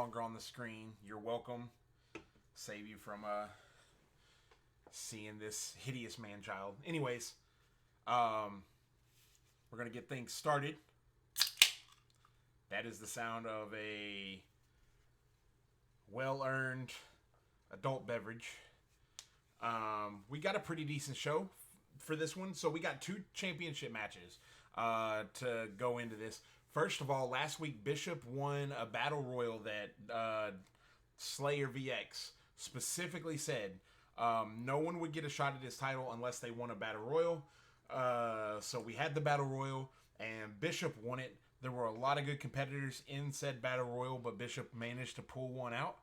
longer on the screen. You're welcome. Save you from seeing this hideous man-child. Anyways, we're going to get things started. That is the sound of a well-earned adult beverage. We got a pretty decent show for this one. So we got 2 championship matches to go into this. First of all, last week Bishop won a battle royal that Slayer VX specifically said no one would get a shot at his title unless they won a battle royal. So we had the battle royal and Bishop won it. There were a lot of good competitors in said battle royal, but Bishop managed to pull one out.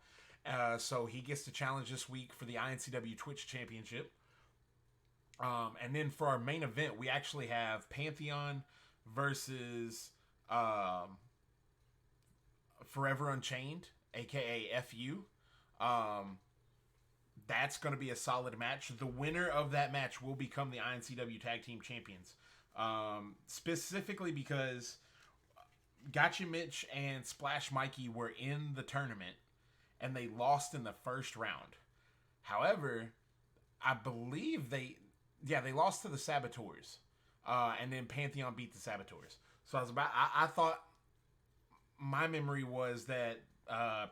So he gets to challenge this week for the iNCW Twitch Championship. And then for our main event, we actually have Pantheon versus Forever Unchained, aka FU. That's going to be a solid match. The winner of that match will become the iNCW Tag Team Champions. Specifically because Gotcha Mitch and Splash Mikey were in the tournament and they lost in the first round. However, I believe they lost to the Saboteurs. And then Pantheon beat the Saboteurs. So I thought my memory was that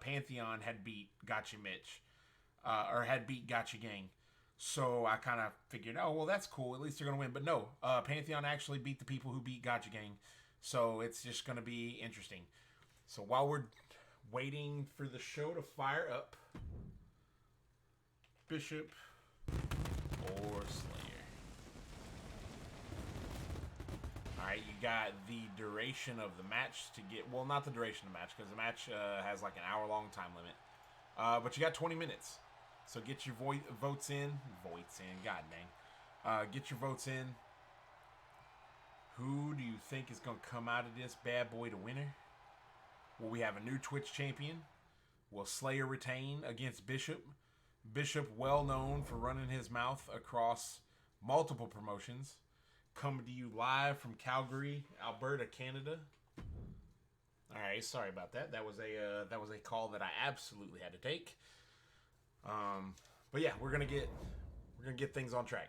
Pantheon had beat Gotcha Mitch. Or had beat GotchaGang. So I kind of figured, oh, well, that's cool. At least they're going to win. But no, Pantheon actually beat the people who beat GotchaGang. So it's just going to be interesting. So while we're waiting for the show to fire up, Bishop or Slayer. Alright, you got the duration of the match to get... Well, not the duration of the match, because the match has like an hour-long time limit. But you got 20 minutes. So get your votes in. God dang. Get your votes in. Who do you think is going to come out of this bad boy to winner? Will we have a new Twitch champion? Will Slayer retain against Bishop? Bishop, well known for running his mouth across multiple promotions. Coming to you live from Calgary, Alberta, Canada. All right, sorry about that. That was a call that I absolutely had to take. But yeah, we're gonna get things on track.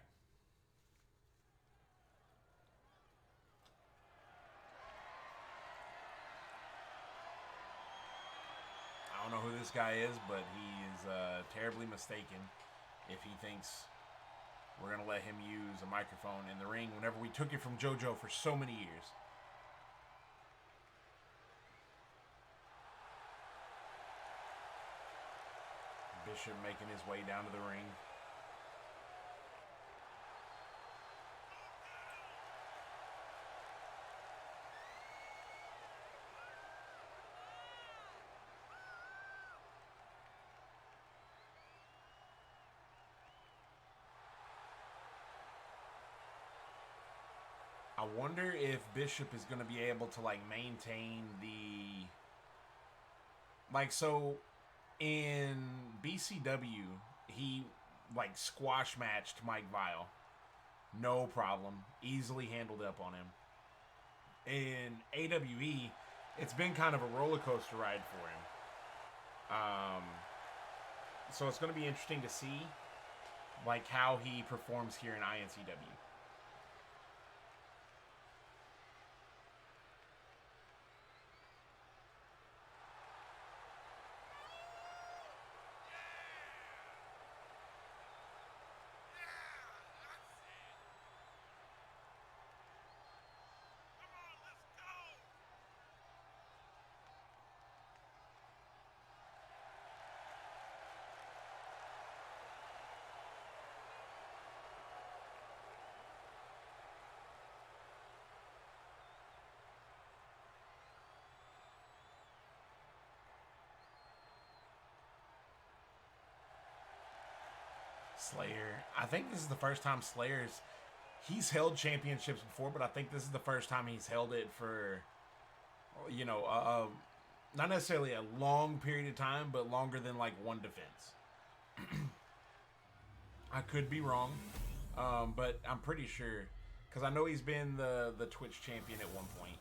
I don't know who this guy is, but he is terribly mistaken if he thinks we're gonna let him use a microphone in the ring whenever we took it from JoJo for so many years. Bishop making his way down to the ring. I wonder if Bishop is going to be able to like maintain the so in BCW, he like squash matched Mike Vile. No problem. Easily handled up on him. In AWE, it's been kind of a roller coaster ride for him. So it's going to be interesting to see like how he performs here in iNCW. Slayer. I think this is the first time he's held championships before, but I think this is the first time he's held it for, not necessarily a long period of time, but longer than like one defense. I could be wrong, but I'm pretty sure, because I know he's been the Twitch champion at one point.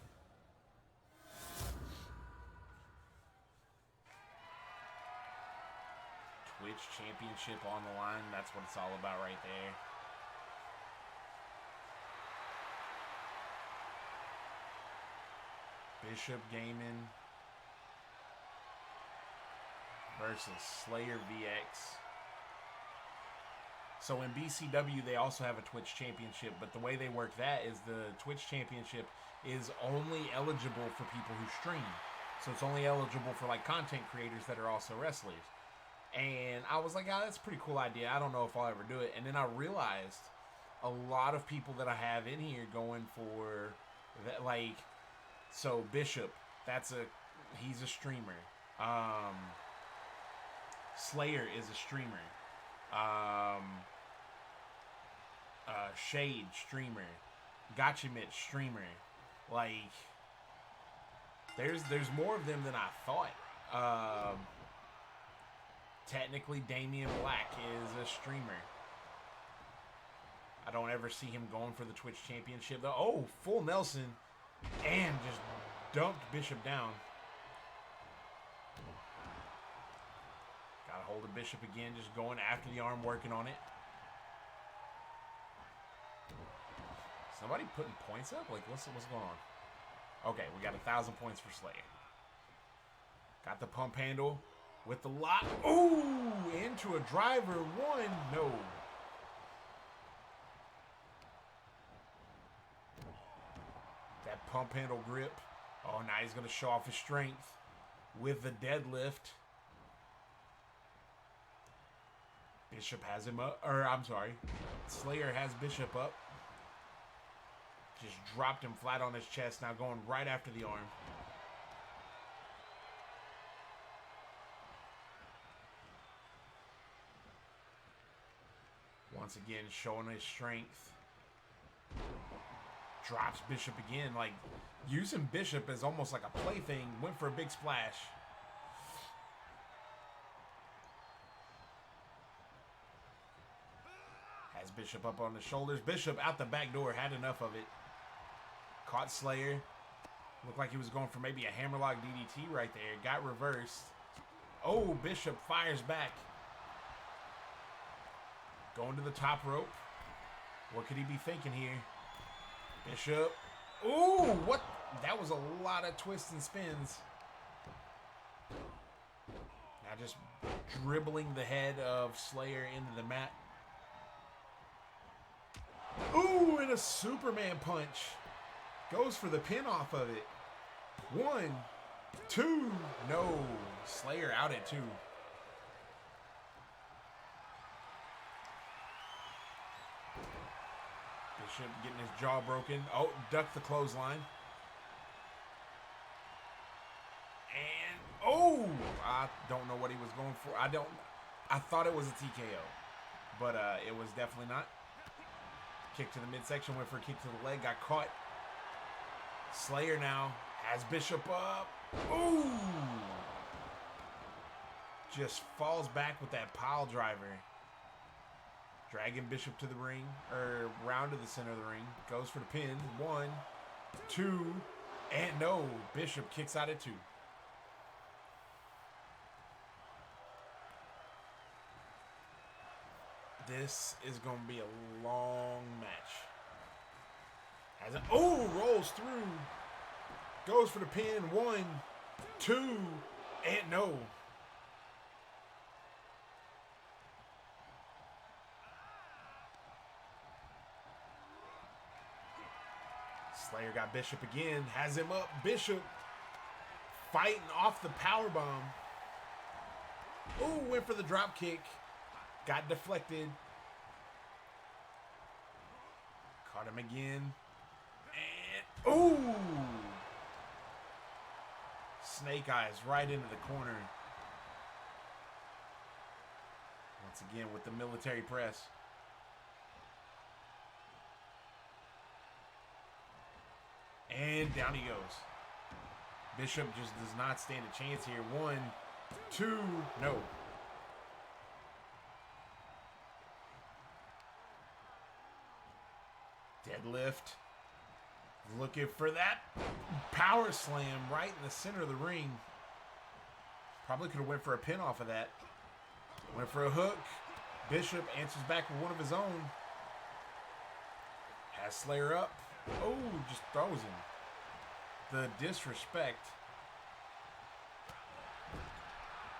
Twitch championship on the line. That's what it's all about right there. Bishopsgaming versus Slayer VX. So in BCW, they also have a Twitch championship, but the way they work that is the Twitch championship is only eligible for people who stream. So it's only eligible for like content creators that are also wrestlers. And I was like, oh, that's a pretty cool idea. I don't know if I'll ever do it. And then I realized a lot of people that I have in here going for that, like, so Bishop, he's a streamer. Slayer is a streamer. Shade streamer. GotchaGang streamer. Like, there's more of them than I thought. Technically, Damian Black is a streamer. I don't ever see him going for the Twitch championship though. Oh, full Nelson, and just dumped Bishop down. Got a hold of Bishop again, just going after the arm, working on it. Somebody putting points up? Like, what's going on? Okay, we got 1,000 points for Slayer. Got the pump handle with the lock. Ooh, into a driver. One, no. That pump handle grip. Oh, now he's going to show off his strength with the deadlift. Bishop has him up. Or, I'm sorry. Slayer has Bishop up. Just dropped him flat on his chest. Now going right after the arm. Once again, showing his strength. Drops Bishop again. Like, using Bishop as almost like a plaything. Went for a big splash. Has Bishop up on the shoulders. Bishop out the back door. Had enough of it. Caught Slayer. Looked like he was going for maybe a hammerlock DDT right there. Got reversed. Oh, Bishop fires back. Going to the top rope. What could he be thinking here? Bishop. Ooh, what? That was a lot of twists and spins. Now just dribbling the head of Slayer into the mat. Ooh, and a Superman punch. Goes for the pin off of it. 1, 2. No. Slayer out at 2. Bishop getting his jaw broken. Oh, ducked the clothesline. And, oh! I don't know what he was going for. I thought it was a TKO. But it was definitely not. Kick to the midsection. Went for a kick to the leg. Got caught. Slayer now has Bishop up. Ooh! Just falls back with that pile driver. Dragging Bishop to the ring, or round to the center of the ring. Goes for the pin. 1, 2, and no. Bishop kicks out at 2. This is going to be a long match. Has it? Oh, rolls through. Goes for the pin. 1, 2, and no. Slayer got Bishop again. Has him up. Bishop fighting off the powerbomb. Ooh, went for the drop kick. Got deflected. Caught him again. And, ooh! Snake eyes right into the corner. Once again with the military press. And down he goes. Bishop just does not stand a chance here. 1, 2, no. Deadlift. Looking for that power slam right in the center of the ring. Probably could have went for a pin off of that. Went for a hook. Bishop answers back with one of his own. Has Slayer up. Oh, just throws him. The disrespect.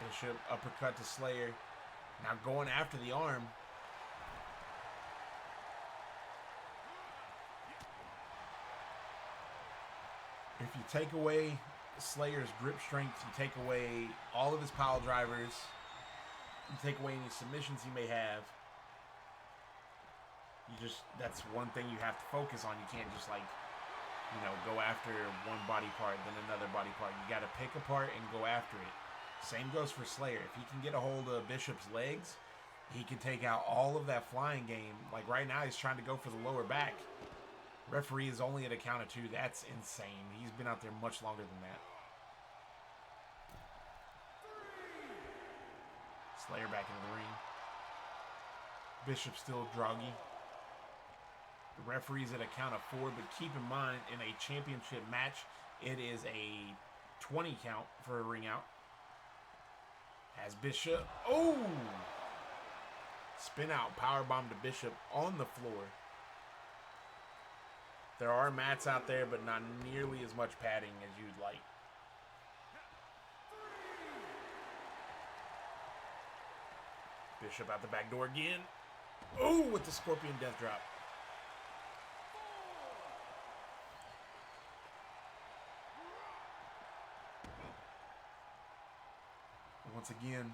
Bishop uppercut to Slayer. Now going after the arm. If you take away Slayer's grip strength, you take away all of his pile drivers, you take away any submissions he may have, that's one thing you have to focus on. You can't just go after one body part, then another body part. You got to pick apart and go after it. Same goes for Slayer. If he can get a hold of Bishop's legs, he can take out all of that flying game. Like right now, he's trying to go for the lower back. Referee is only at a count of 2. That's insane. He's been out there much longer than that. Slayer back into the ring. Bishop still groggy. The referee's at a count of 4, but keep in mind, in a championship match, it is a 20 count for a ring out. Has Bishop. Oh! Spin out powerbomb to Bishop on the floor. There are mats out there, but not nearly as much padding as you'd like. Bishop out the back door again. Oh, with the Scorpion Death Drop. Once again,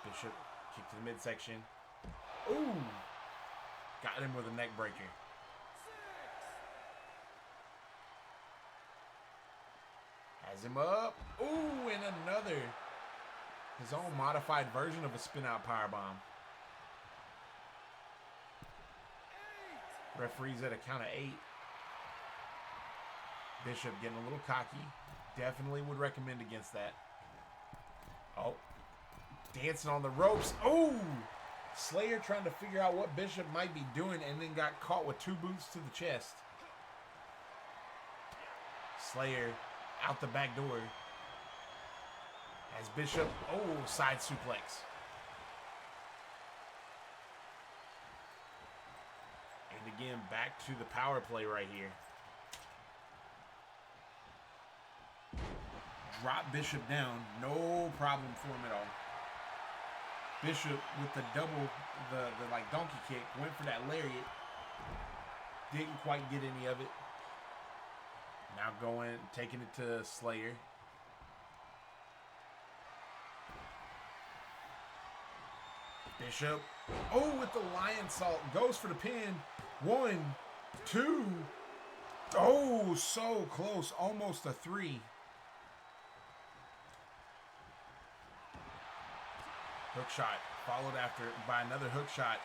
Bishop kick to the midsection. Ooh! Got him with a neck breaker. Has him up. Ooh, and another. His own modified version of a spin-out powerbomb. Referee's at a count of 8. Bishop getting a little cocky. Definitely would recommend against that. Oh. Dancing on the ropes. Oh! Slayer trying to figure out what Bishop might be doing and then got caught with 2 boots to the chest. Slayer out the back door. As Bishop, oh, side suplex. And again, back to the power play right here. Drop Bishop down, no problem for him at all. Bishop with the double, the like donkey kick, went for that lariat. Didn't quite get any of it. Now going, taking it to Slayer. Bishop, oh, with the lion salt, goes for the pin. 1, 2. Oh, so close, almost a 3. Hook shot, followed after by another hook shot.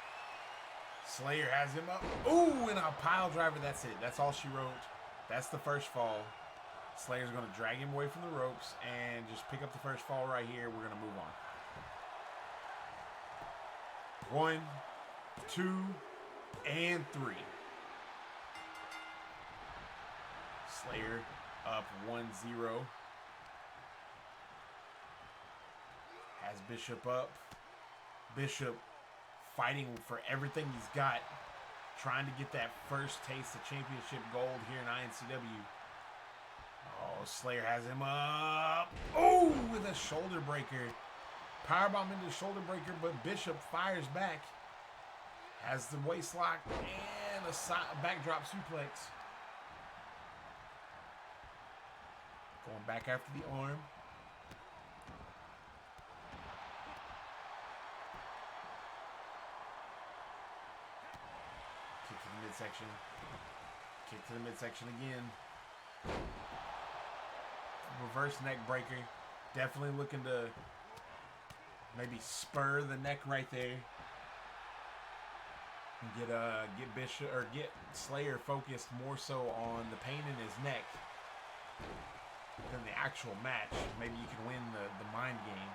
Slayer has him up. Ooh, and a pile driver. That's it. That's all she wrote. That's the first fall. Slayer's going to drag him away from the ropes and just pick up the first fall right here. We're going to move on. 1, 2, and 3. Slayer up 1-0. Has Bishop up. Bishop fighting for everything he's got. Trying to get that first taste of championship gold here in iNCW. Oh, Slayer has him up. Oh, with a shoulder breaker. Powerbomb into the shoulder breaker, but Bishop fires back. Has the waist lock and a backdrop suplex. Going back after the arm. Kick to the midsection. Kick to the midsection again. Reverse neck breaker. Definitely looking to maybe spur the neck right there. And get Bishop or get Slayer focused more so on the pain in his neck than the actual match. Maybe you can win the mind game.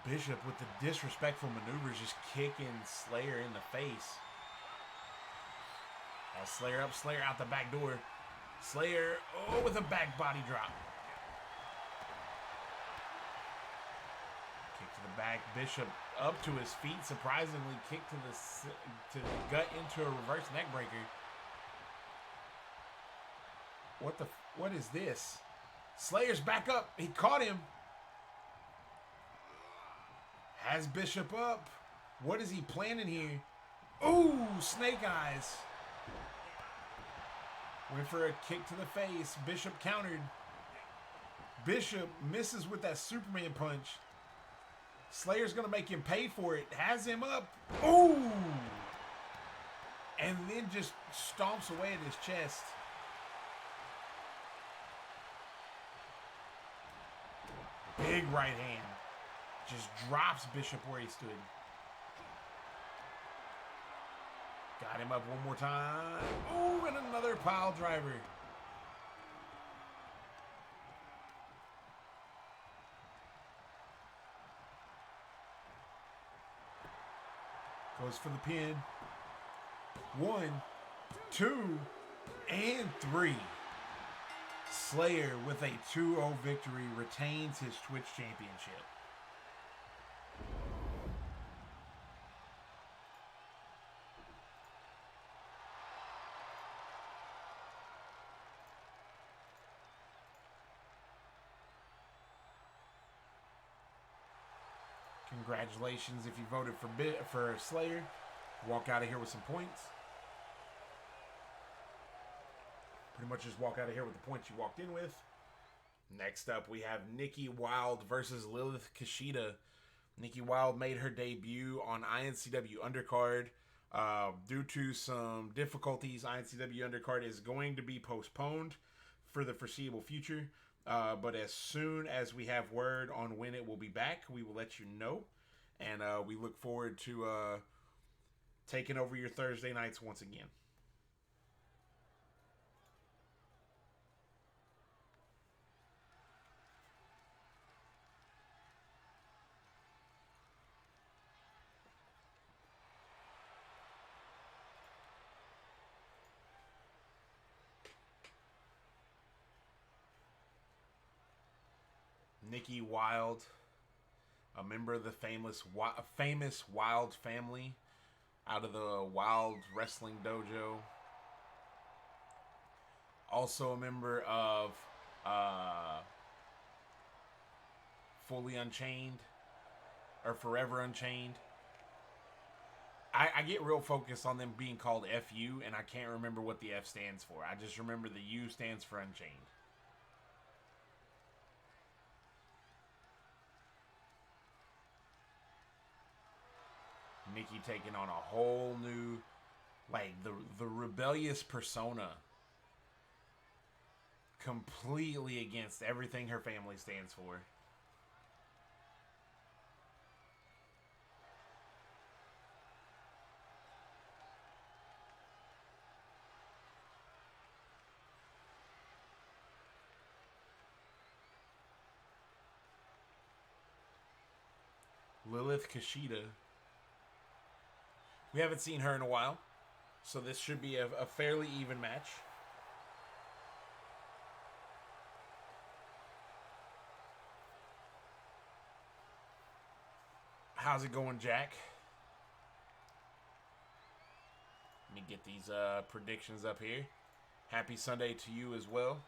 Bishop with the disrespectful maneuvers, just kicking Slayer in the face. Has Slayer up, Slayer out the back door. Slayer, oh, with a back body drop. Kick to the back. Bishop up to his feet. Surprisingly, kick to the gut into a reverse neck breaker. What is this? Slayer's back up. He caught him. Has Bishop up. What is he planning here? Ooh, snake eyes. Went for a kick to the face. Bishop countered. Bishop misses with that Superman punch. Slayer's going to make him pay for it. Has him up. Ooh. And then just stomps away at his chest. Big right hand. Just drops Bishop where he stood. Got him up one more time. Ooh, and another pile driver. Goes for the pin. 1, 2, and 3. Slayer with a 2-0 victory retains his Twitch championship. Congratulations if you voted for Slayer. Walk out of here with some points. Pretty much just walk out of here with the points you walked in with. Next up, we have Nikki Wyld versus Lillith Kushida. Nikki Wyld made her debut on iNCW Undercard. Due to some difficulties, iNCW Undercard is going to be postponed for the foreseeable future. But as soon as we have word on when it will be back, we will let you know. And we look forward to taking over your Thursday nights once again. Nikki Wyld, a member of the famous Wilde family out of the Wilde Wrestling Dojo. Also a member of Fully Unchained, or Forever Unchained. I get real focused on them being called FU, and I can't remember what the F stands for. I just remember the U stands for Unchained. Nikki taking on a whole new, like, the rebellious persona. Completely against everything her family stands for. Lillith Kushida. We haven't seen her in a while, so this should be a fairly even match. How's it going, Jack? Let me get these predictions up here. Happy Sunday to you as well.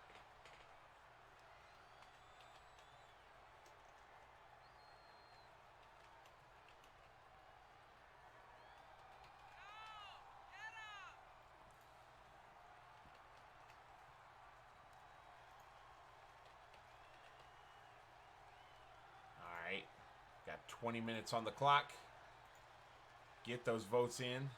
Got 20 minutes on the clock. Get those votes in.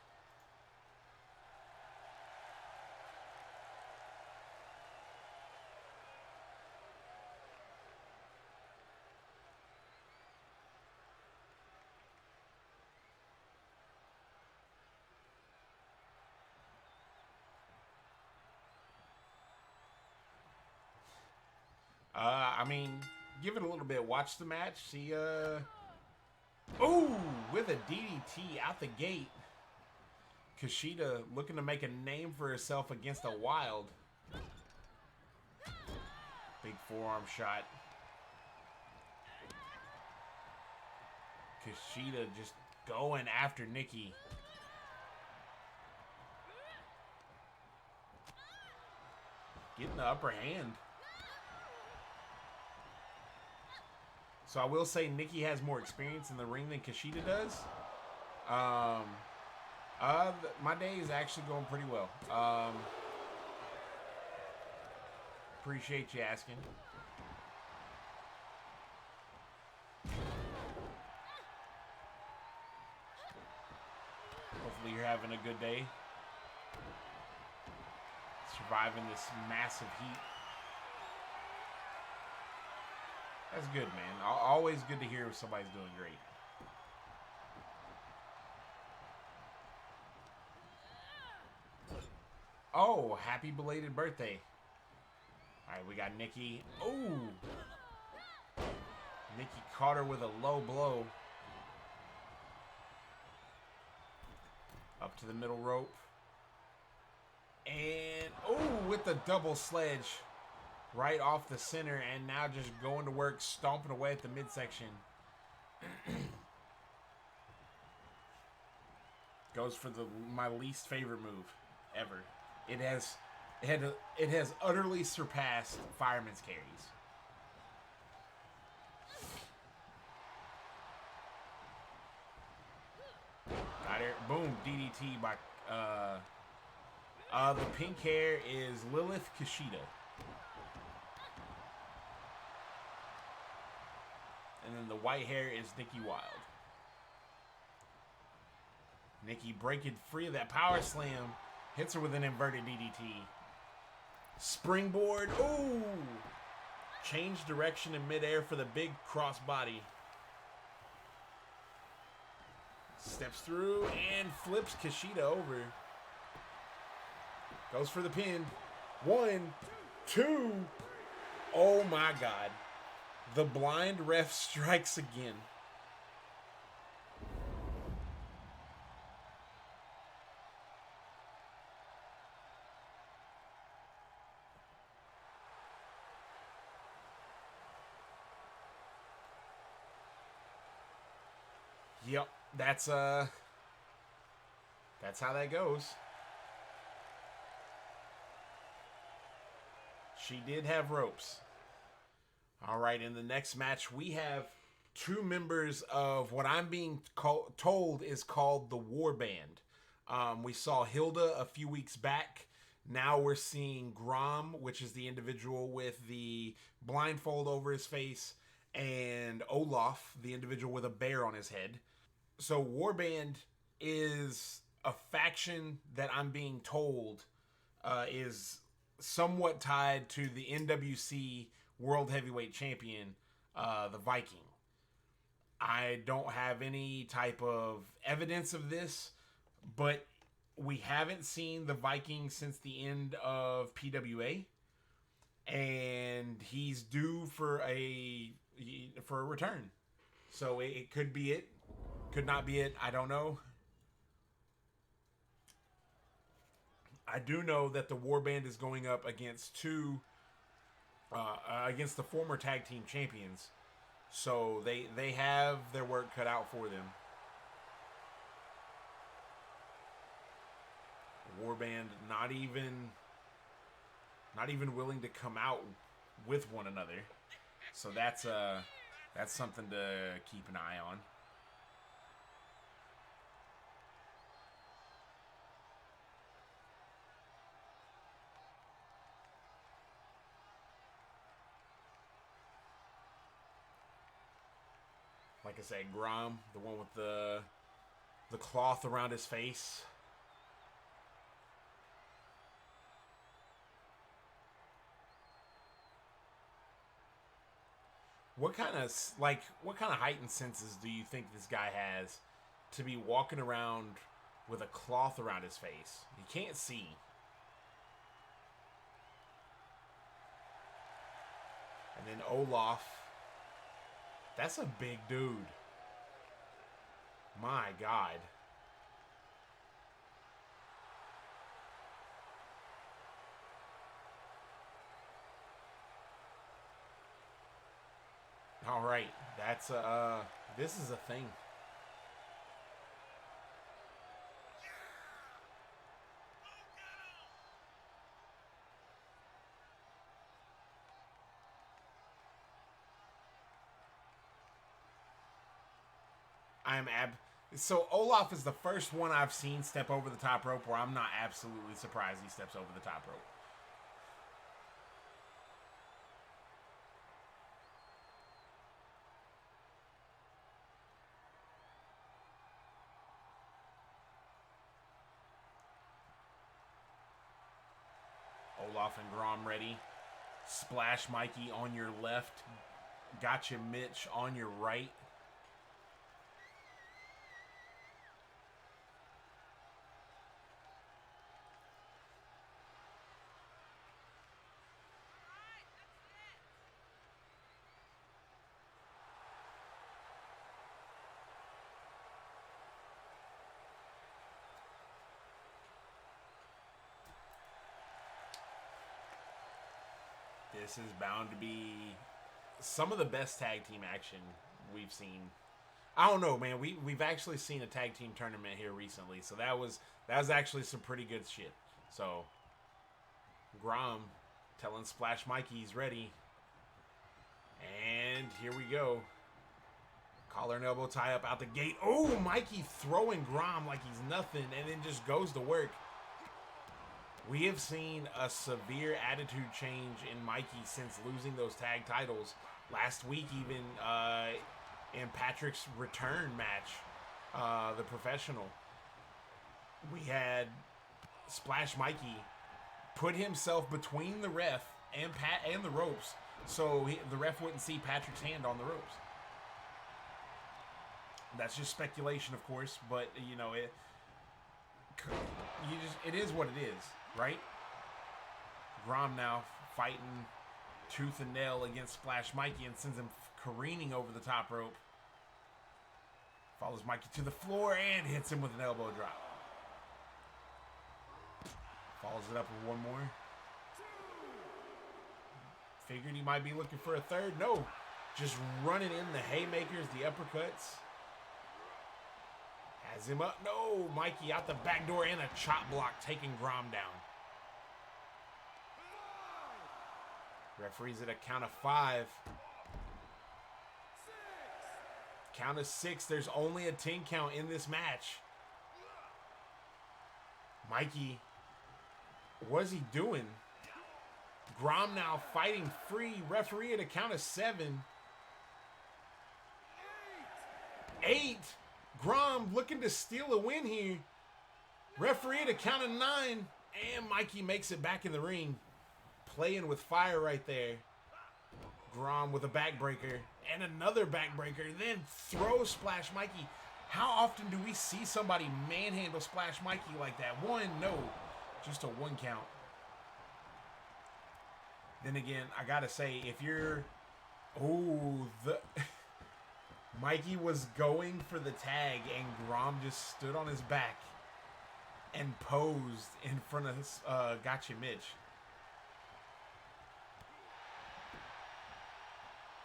I mean, give it a little bit. Watch the match. See, ooh, with a DDT out the gate. Kishida looking to make a name for herself against a Wilde. Big forearm shot. Kishida just going after Nikki. Getting the upper hand. So I will say Nikki has more experience in the ring than Kishida does. My day is actually going pretty well. Appreciate you asking. Hopefully you're having a good day. Surviving this massive heat. That's good, man. Always good to hear if somebody's doing great. Oh, happy belated birthday. All right, we got Nikki. Oh! Nikki caught her with a low blow. Up to the middle rope. And, oh, with the double sledge. Right off the center, and now just going to work, stomping away at the midsection. Goes for my least favorite move ever. It has utterly surpassed fireman's carries. Got it. Boom. DDT by the pink hair is Lillith Kushida. And then the white hair is Nikki Wyld. Nikki breaking free of that power slam. Hits her with an inverted DDT. Springboard. Ooh! Change direction in midair for the big crossbody. Steps through and flips Kishida over. Goes for the pin. 1, 2. Oh my God. The blind ref strikes again. Yep, that's how that goes. She did have ropes. All right, in the next match, we have 2 members of what I'm being told is called the War Band. We saw Hilda a few weeks back. Now we're seeing Grom, which is the individual with the blindfold over his face, and Olaf, the individual with a bear on his head. So Warband is a faction that I'm being told is somewhat tied to the NWC World Heavyweight Champion, the Viking. I don't have any type of evidence of this, but we haven't seen the Viking since the end of PWA, and he's due for a return. So it could be it, could not be it. I don't know. I do know that the Warband is going up against against the former tag team champions, so they have their work cut out for them. Warband not even willing to come out with one another, so that's something to keep an eye on. Like I said, Grom, the one with the cloth around his face. What kind of heightened senses do you think this guy has to be walking around with a cloth around his face? He can't see. And then Olaf. That's a big dude. My God. All right, that's this is a thing. So Olaf is the first one I've seen step over the top rope where I'm not absolutely surprised he steps over the top rope. Olaf and Grom ready. Splash Mikey on your left. Gotcha Mitch on your right. This is bound to be some of the best tag team action we've seen. I don't know, man. We've actually seen a tag team tournament here recently, so that was actually some pretty good shit. So Grom telling Splash Mikey he's ready, and here we go. Collar and elbow tie up out the gate. Oh, Mikey throwing Grom like he's nothing, and then just goes to work. We have seen a severe attitude change in Mikey since losing those tag titles. Last week, even in Patrick's return match, the professional, we had Splash Mikey put himself between the ref and the ropes, so the ref wouldn't see Patrick's hand on the ropes. That's just speculation, of course, but you know it is what it is. Right? Grom now fighting tooth and nail against Splash Mikey and sends him careening over the top rope. Follows Mikey to the floor and hits him with an elbow drop. Follows it up with one more. Figured he might be looking for a third. No. Just running in the haymakers, the uppercuts. Has him up. No, Mikey out the back door and a chop block taking Grom down. Referees at a count of 5. Count of 6. There's only a 10 count in this match. Mikey, what is he doing? Grom now fighting free. Referee at a count of 7. 8. Grom looking to steal a win here. Referee at a count of 9. And Mikey makes it back in the ring. Playing with fire right there. Grom with a backbreaker. And another backbreaker. Then throw Splash Mikey. How often do we see somebody manhandle Splash Mikey like that? One, no. Just a 1 count. Then again, I gotta say, if you're... Oh, Mikey was going for the tag, and Grom just stood on his back and posed in front of Gotcha Mitch.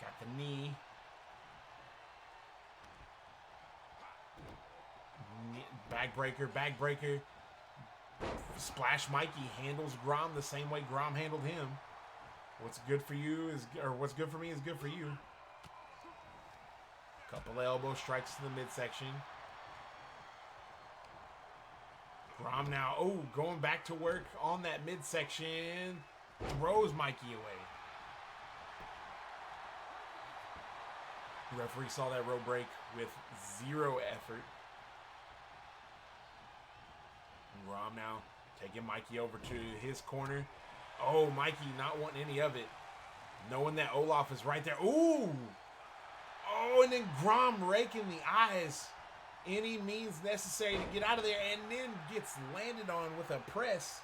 Got the knee. Backbreaker, backbreaker. Splash Mikey handles Grom the same way Grom handled him. What's good for you is, or what's good for me is good for you. Couple elbow strikes to the midsection. Grom now, oh, going back to work on that midsection. Throws Mikey away. The referee saw that rope break with 0 effort. Grom now taking Mikey over to his corner. Oh, Mikey not wanting any of it. Knowing that Olaf is right there. Ooh! Oh, and then Grom raking the eyes. Any means necessary to get out of there, and then gets landed on with a press.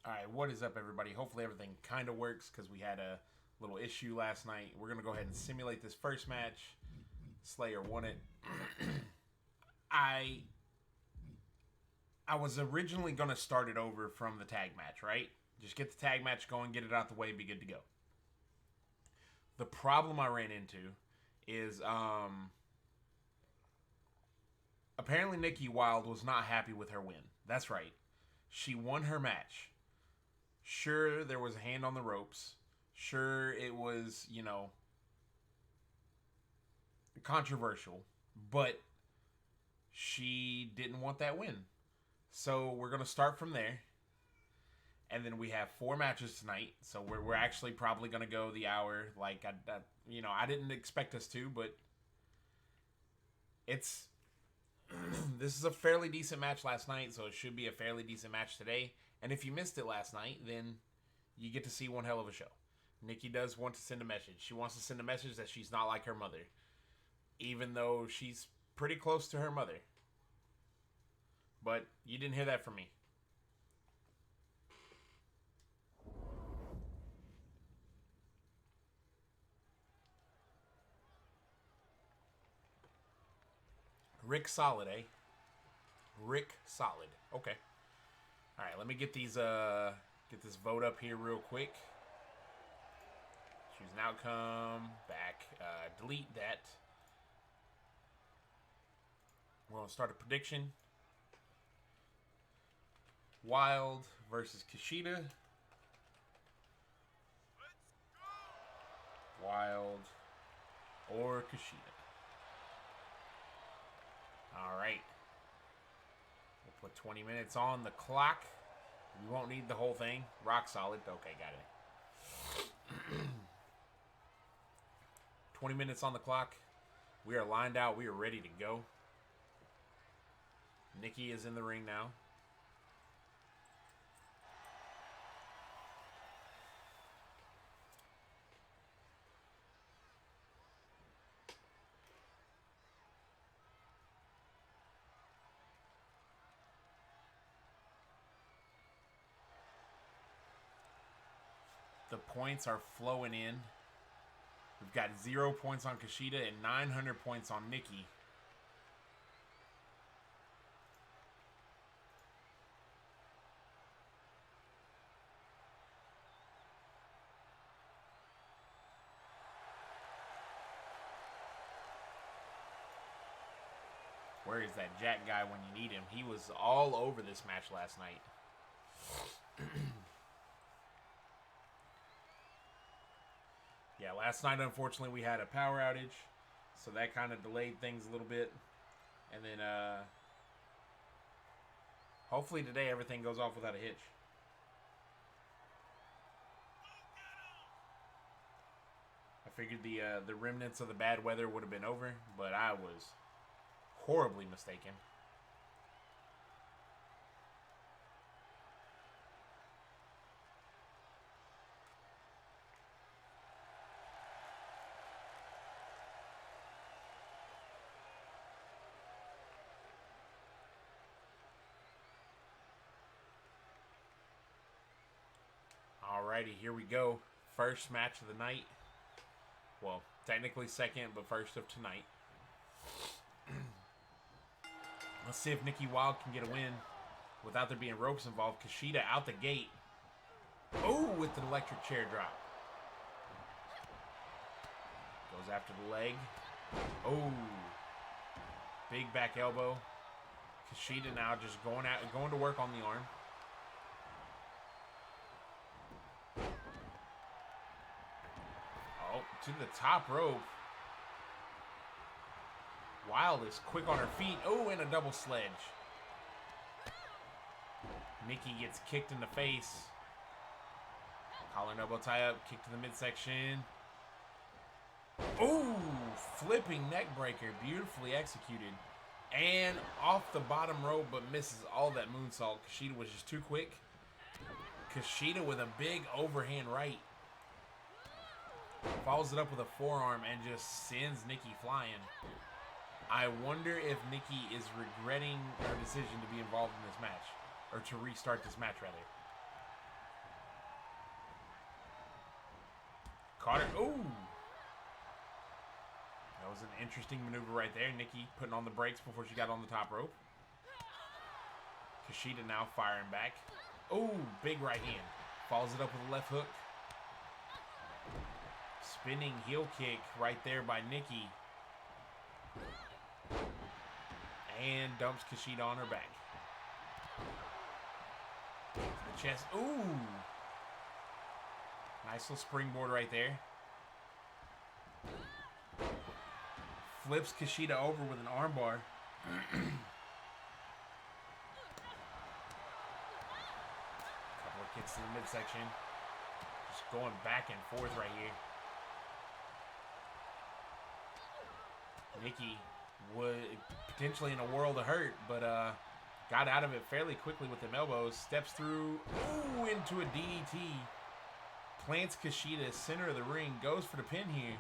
All right, what is up, everybody? Hopefully everything kind of works because we had a little issue last night. We're going to go ahead and simulate this first match. Slayer won it. I was originally going to start it over from the tag match, right? Just get the tag match going, get it out the way, be good to go. The problem I ran into is apparently Nikki Wyld was not happy with her win. That's right. She won her match. Sure, there was a hand on the ropes. Sure, it was, you know, controversial. But she didn't want that win. So we're going to start from there. And then we have 4 matches tonight. So we're actually probably going to go the hour. Like, I didn't expect us to, but it's... this is a fairly decent match last night, so it should be a fairly decent match today. And if you missed it last night, then you get to see one hell of a show. Nikki does want to send a message. She wants to send a message that she's not like her mother. Even though she's pretty close to her mother. But you didn't hear that from me. Rick Solid, eh? Rick Solid. Okay. Alright, let me get these get this vote up here real quick. Choose an outcome. Back. Delete that. We're gonna start a prediction. Wilde versus Kishida. Wilde or Kishida. Alright. We'll put 20 minutes on the clock. We won't need the whole thing. Rock solid. Okay, got it. 20 minutes on the clock. We are lined out. We are ready to go. Nikki is in the ring now. The points are flowing in. We've got 0 points on Kishida and 900 points on Nikki. Where is that Jack guy when you need him? He was all over this match last night. Yeah, last night, unfortunately, we had a power outage. So that kind of delayed things a little bit. And then, hopefully today everything goes off without a hitch. I figured the remnants of the bad weather would have been over, but I was horribly mistaken. Alrighty, here we go. First match of the night. Well, technically second, but first of tonight. Let's see if Nikki Wyld can get a win without there being ropes involved. Kishida out the gate. Oh, with the electric chair drop. Goes after the leg. Oh. Big back elbow. Kishida now just going to work on the arm. Oh, to the top rope. Wilde is quick on her feet. Oh, and a double sledge. Nikki gets kicked in the face. Collar and elbow tie up. Kick to the midsection. Oh, flipping neck breaker. Beautifully executed. And off the bottom rope, but misses all that moonsault. Kishida was just too quick. Kishida with a big overhand right. Follows it up with a forearm and just sends Nikki flying. I wonder if Nikki is regretting her decision to be involved in this match. Or to restart this match, rather. Caught her. Ooh! That was an interesting maneuver right there. Nikki putting on the brakes before she got on the top rope. Kishida now firing back. Oh, big right hand. Follows it up with a left hook. Spinning heel kick right there by Nikki. And dumps Kishida on her back. To the chest. Ooh. Nice little springboard right there. Flips Kishida over with an armbar. Couple of kicks to the midsection. Just going back and forth right here. Nikki would potentially in a world of hurt, but got out of it fairly quickly with them elbows. Steps through, ooh, into a DDT. Plants Kishida center of the ring. Goes for the pin here.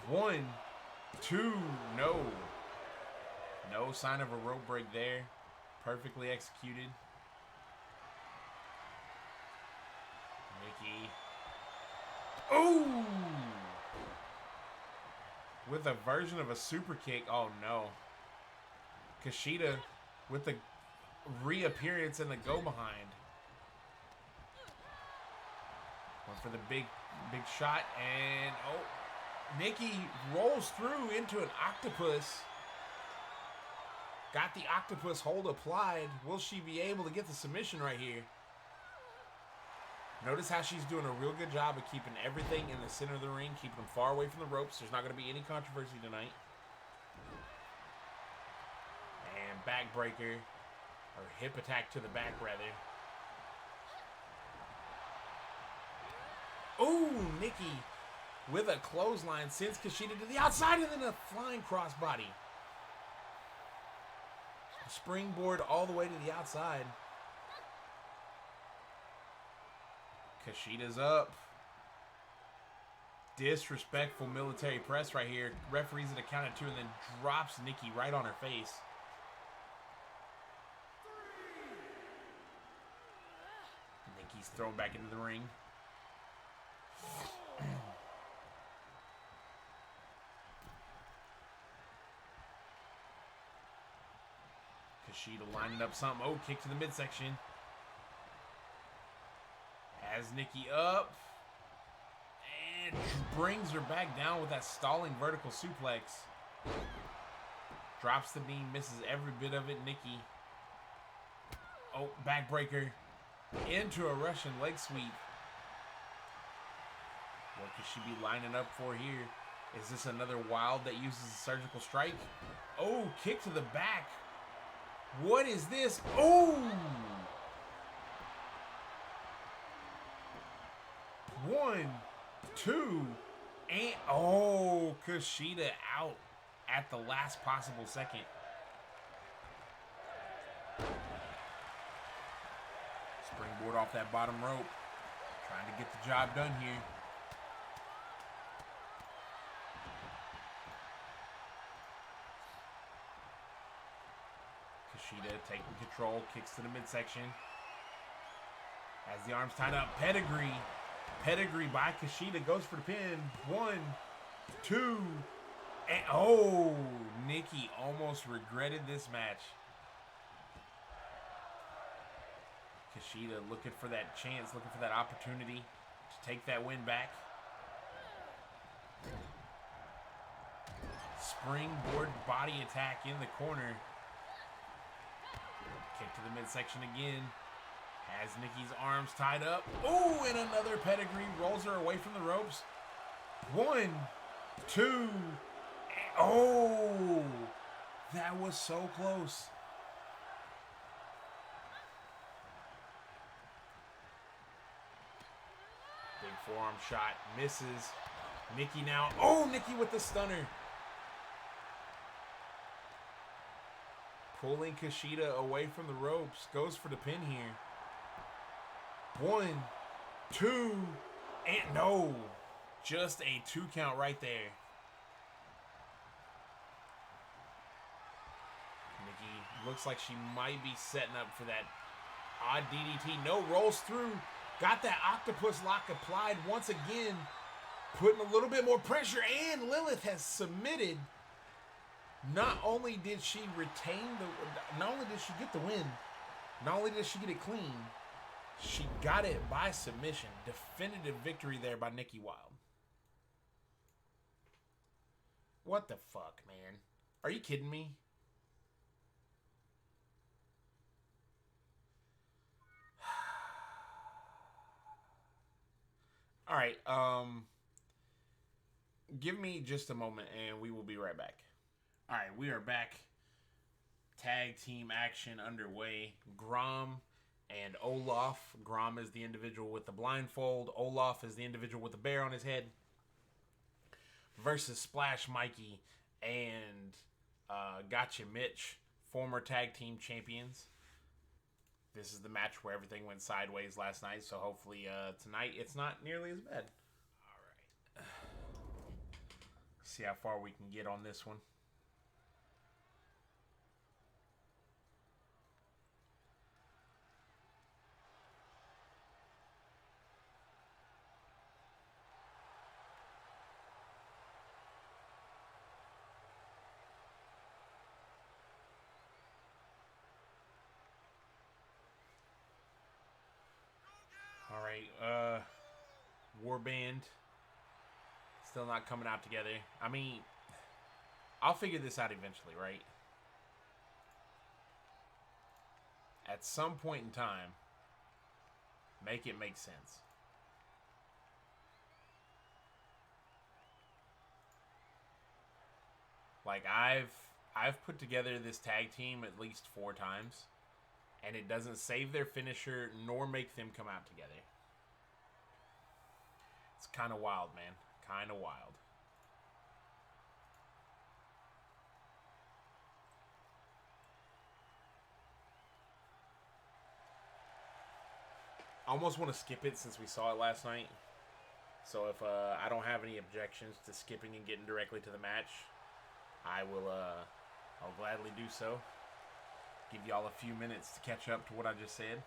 1, 2, no. No sign of a rope break there. Perfectly executed. Nikki. Ooh! With a version of a super kick. Oh no. Kishida with the reappearance and the go behind. Went for the big shot, and oh, Nikki rolls through into an octopus. Got the octopus hold applied. Will she be able to get the submission right here? Notice how she's doing a real good job of keeping everything in the center of the ring, keeping them far away from the ropes. There's not going to be any controversy tonight. And backbreaker, or hip attack to the back, rather. Ooh, Nikki with a clothesline sends Kishida to the outside and then a flying crossbody. Springboard all the way to the outside. Kishida's up. Disrespectful military press right here. Referees at a count of 2 and then drops Nikki right on her face. Nikki's thrown back into the ring. Kishida lining up something. Oh, kick to the midsection. Has Nikki up. And brings her back down with that stalling vertical suplex. Drops the knee, misses every bit of it. Nikki. Oh, backbreaker. Into a Russian leg sweep. What could she be lining up for here? Is this another Wilde that uses a surgical strike? Oh, kick to the back. What is this? Oh! 1, 2, and oh, Kishida out at the last possible second. Springboard off that bottom rope. Trying to get the job done here. Kishida taking control, kicks to the midsection. Has the arms tied up. Pedigree. Pedigree by Kishida, goes for the pin. 1, 2, and oh, Nikki almost regretted this match. Kishida looking for that chance, looking for that opportunity to take that win back. Springboard body attack in the corner. Kick to the midsection again. Has Nikki's arms tied up. Oh, and another pedigree. Rolls her away from the ropes. 1, 2, and oh, that was so close. Big forearm shot. Misses. Nikki now. Oh, Nikki with the stunner. Pulling Kishida away from the ropes. Goes for the pin here. 1, 2, and no. Just a 2 count right there. Nikki looks like she might be setting up for that odd DDT. No, rolls through. Got that octopus lock applied once again. Putting a little bit more pressure, and Lilith has submitted. Not only did she get the win, Not only did she get it clean, she got it by submission. Definitive victory there by Nikki Wyld. What the fuck, man? Are you kidding me? All right, give me just a moment and we will be right back. All right, we are back. Tag team action underway. Grom and Olaf. Grom is the individual with the blindfold. Olaf is the individual with the bear on his head. Versus Splash Mikey and Gotcha Mitch, former tag team champions. This is the match where everything went sideways last night, so hopefully tonight it's not nearly as bad. All right. See how far we can get on this one. All right, Warband still not coming out together. I mean, I'll figure this out eventually, right? At some point in time, make it make sense. Like I've put together this tag team at least 4 times. And it doesn't save their finisher nor make them come out together. It's kind of wild, man. Kind of wild. I almost want to skip it since we saw it last night. So if I don't have any objections to skipping and getting directly to the match, I will. I'll gladly do so. Give y'all a few minutes to catch up to what I just said.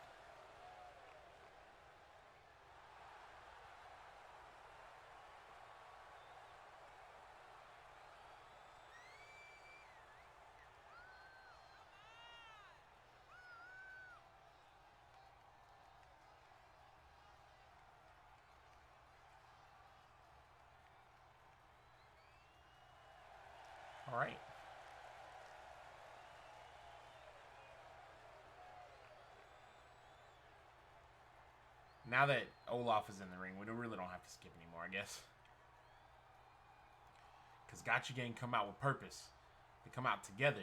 All right. Now that Olaf is in the ring, we really don't have to skip anymore, I guess. Because GotchaGang come out with purpose. They come out together.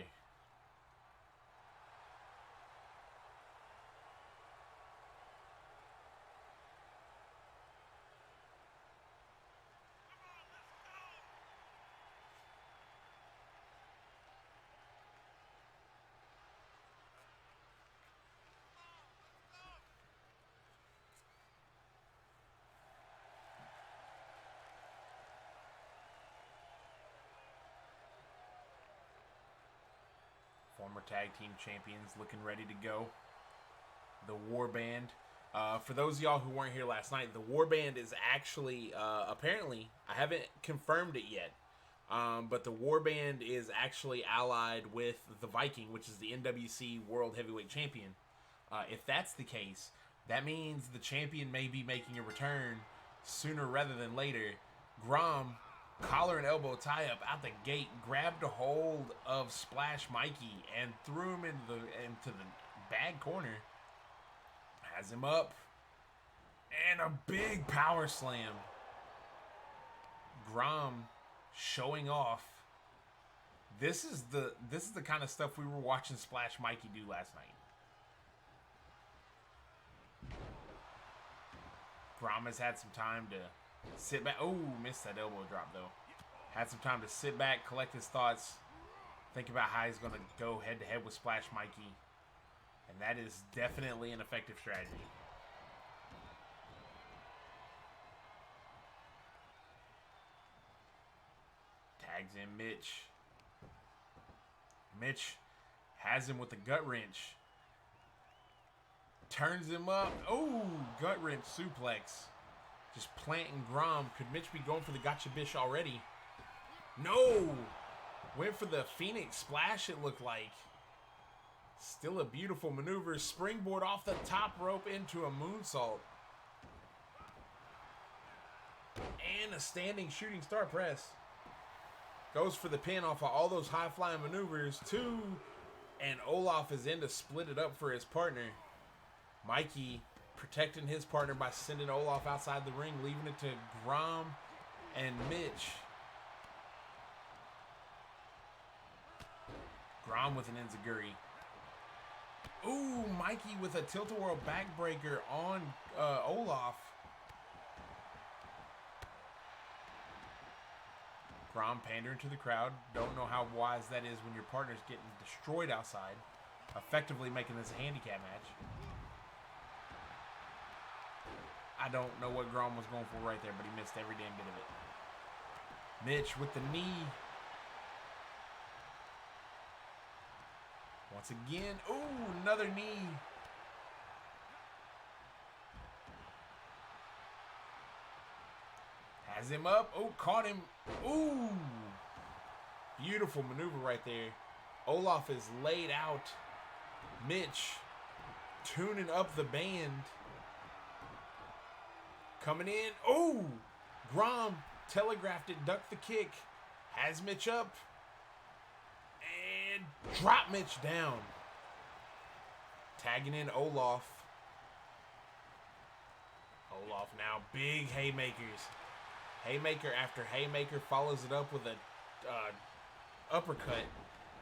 Former tag team champions looking ready to go. The Warband. For those of y'all who weren't here last night, the Warband is actually, apparently, I haven't confirmed it yet, but the Warband is actually allied with the Viking, which is the NWC World Heavyweight Champion. If that's the case, that means the champion may be making a return sooner rather than later. Grom, collar and elbow tie up out the gate, grabbed a hold of Splash Mikey and threw him into the bad corner. Has him up and a big power slam. Grom showing off. This is the kind of stuff we were watching Splash Mikey do last night. Grom has had some time to sit back. Oh, missed that elbow drop, though. Had some time to sit back, collect his thoughts, think about how he's going to go head-to-head with Splash Mikey. And that is definitely an effective strategy. Tags in Mitch. Mitch has him with the gut wrench. Turns him up. Oh, gut wrench suplex. Just planting Grom. Could Mitch be going for the Gotcha Bish already? No! Went for the Phoenix Splash, it looked like. Still a beautiful maneuver. Springboard off the top rope into a moonsault. And a standing shooting star press. Goes for the pin off of all those high-flying maneuvers. 2. And Olaf is in to split it up for his partner. Mikey protecting his partner by sending Olaf outside the ring, leaving it to Grom and Mitch. Grom with an enziguri. Ooh, Mikey with a tilt-a-whirl backbreaker on Olaf. Grom pandering to the crowd. Don't know how wise that is when your partner's getting destroyed outside. Effectively making this a handicap match. I don't know what Grom was going for right there, but he missed every damn bit of it. Mitch with the knee. Once again. Ooh, another knee. Has him up. Oh, caught him. Ooh. Beautiful maneuver right there. Olaf is laid out. Mitch tuning up the band. Coming in. Oh! Grom telegraphed it. Ducked the kick. Has Mitch up. And drop Mitch down. Tagging in Olaf. Olaf now. Big haymakers. Haymaker after haymaker, follows it up with a uppercut.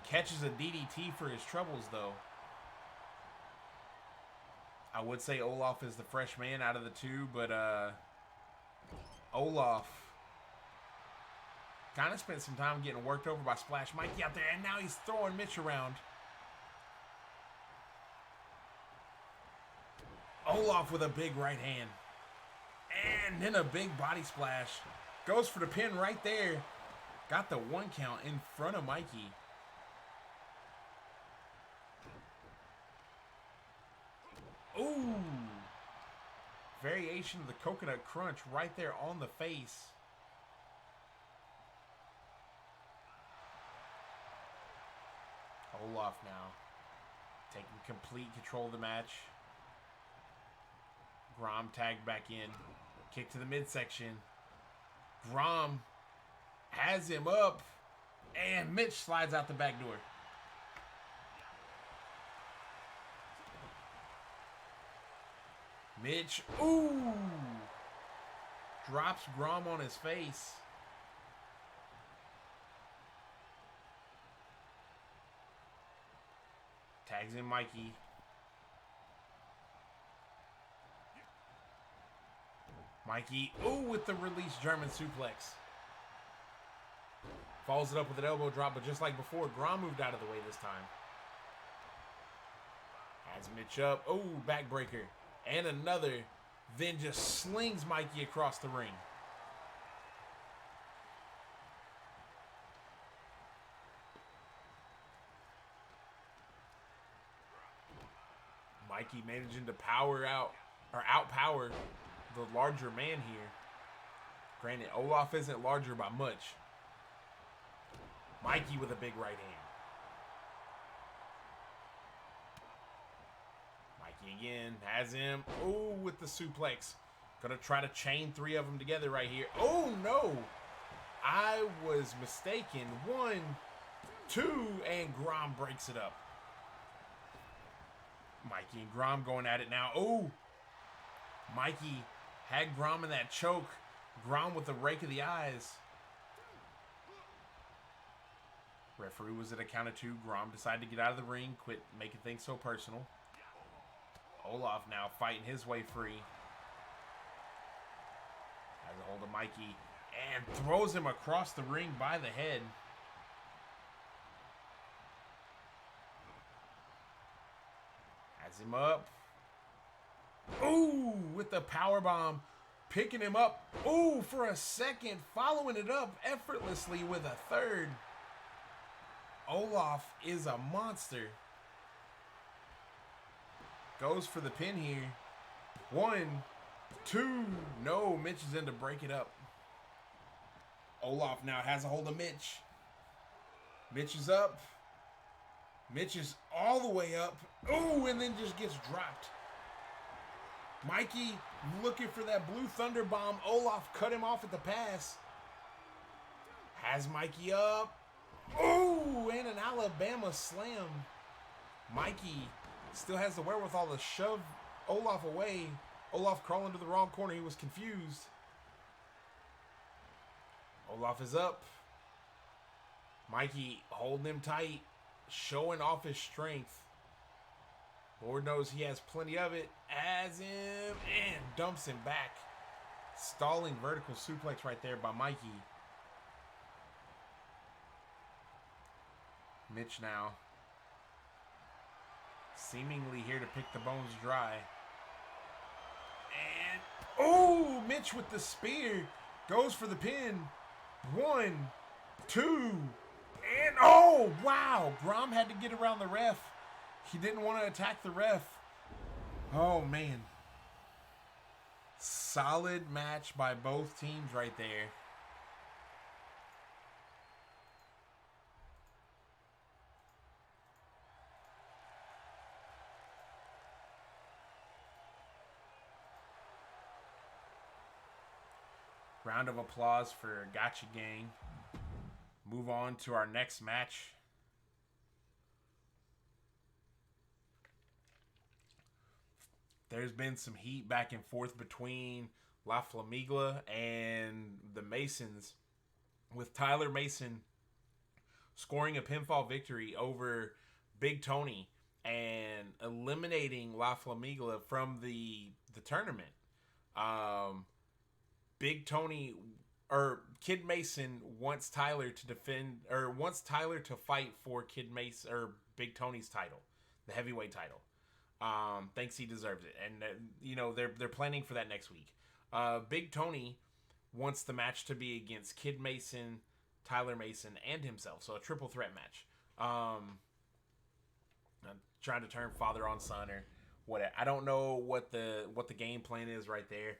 Catches a DDT for his troubles, though. I would say Olaf is the fresh man out of the two, but Olaf kind of spent some time getting worked over by Splash Mikey out there, and now he's throwing Mitch around. Olaf with a big right hand. And then a big body splash. Goes for the pin right there. Got the 1 count in front of Mikey. Ooh. Variation of the coconut crunch right there on the face. Olaf now taking complete control of the match. Grom tagged back in. Kick to the midsection. Grom has him up. And Mitch slides out the back door. Mitch, ooh! Drops Grom on his face. Tags in Mikey. Mikey, ooh, with the release German suplex. Follows it up with an elbow drop, but just like before, Grom moved out of the way this time. Has Mitch up. Ooh, backbreaker. And another. Then just slings Mikey across the ring. Mikey managing to outpower the larger man here. Granted, Olaf isn't larger by much. Mikey with a big right hand. Mikey again has him. Oh, with the suplex. Gonna try to chain 3 of them together right here. Oh, no. I was mistaken. 1, 2, and Grom breaks it up. Mikey and Grom going at it now. Oh, Mikey had Grom in that choke. Grom with the rake of the eyes. Referee was at a count of 2. Grom decided to get out of the ring, quit making things so personal. Olaf now fighting his way free. Has a hold of Mikey and throws him across the ring by the head. Has him up. Ooh, with the powerbomb. Picking him up. Ooh, for a second. Following it up effortlessly with a third. Olaf is a monster. Goes for the pin here. 1, 2. No, Mitch is in to break it up. Olaf now has a hold of Mitch. Mitch is up. Mitch is all the way up. Oh, and then just gets dropped. Mikey looking for that blue thunder bomb. Olaf cut him off at the pass. Has Mikey up. Oh, and an Alabama slam. Mikey still has the wherewithal to shove Olaf away. Olaf crawling to the wrong corner. He was confused. Olaf is up. Mikey holding him tight, showing off his strength. Lord knows he has plenty of it. Has him and dumps him back. Stalling vertical suplex right there by Mikey. Mitch now seemingly here to pick the bones dry. And, oh, Mitch with the spear. Goes for the pin. 1, 2, and, oh, wow. Grom had to get around the ref. He didn't want to attack the ref. Oh, man. Solid match by both teams right there. Round of applause for GotchaGang. Move on to our next match. There's been some heat back and forth between La Flamigla and the Masons, with Tyler Mason scoring a pinfall victory over Big Tony and eliminating La Flamigla from the tournament. Big Tony, or Kid Mason, wants Tyler to defend, or wants Tyler to fight for Kid Mason, or Big Tony's title, the heavyweight title. Thinks he deserves it, and you know they're planning for that next week. Big Tony wants the match to be against Kid Mason, Tyler Mason, and himself, so a triple threat match. I'm trying to turn father on son or what. I don't know what the game plan is right there.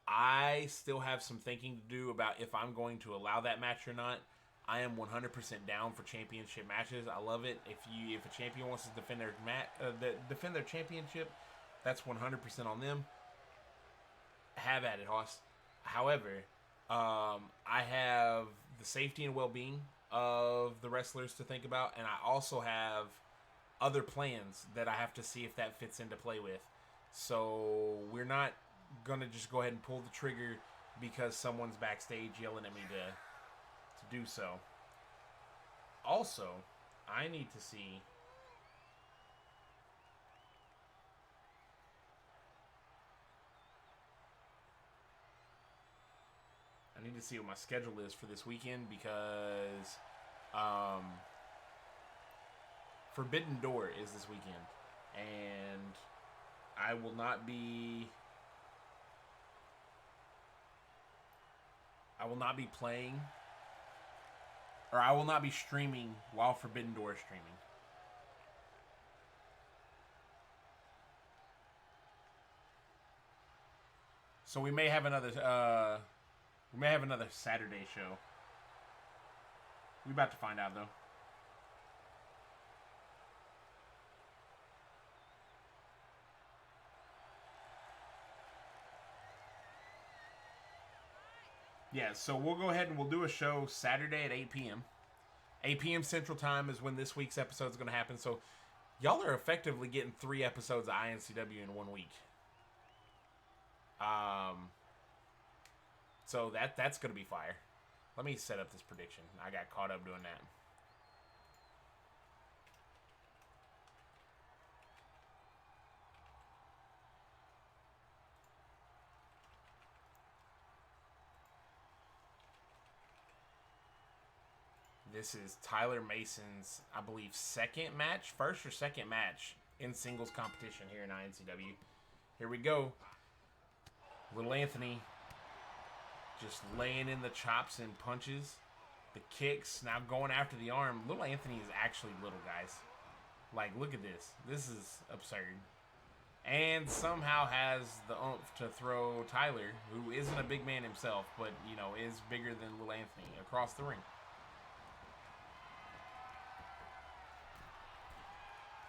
I still have some thinking to do about if I'm going to allow that match or not. I am 100% down for championship matches. I love it. If a champion wants to defend their championship, that's 100% on them. Have at it, Hoss. However, I have the safety and well-being of the wrestlers to think about, and I also have other plans that I have to see if that fits into play with. So we're not gonna just go ahead and pull the trigger because someone's backstage yelling at me to do so. Also, I need to see what my schedule is for this weekend, because Forbidden Door is this weekend, and I will not be playing, or I will not be streaming while Forbidden Door is streaming. So we may have another Saturday show. We're about to find out, though. Yeah, so we'll go ahead and we'll do a show Saturday at 8 p.m. 8 p.m. Central Time is when this week's episode is going to happen. So y'all are effectively getting 3 episodes of iNCW in 1 week. So that's going to be fire. Let me set up this prediction. I got caught up doing that. This is Tyler Mason's, I believe, first or second match in singles competition here in iNCW. Here we go. Little Anthony just laying in the chops and punches. The kicks, now going after the arm. Little Anthony is actually little, guys. Like, look at this. This is absurd. And somehow has the oomph to throw Tyler, who isn't a big man himself, but, you know, is bigger than Little Anthony, across the ring.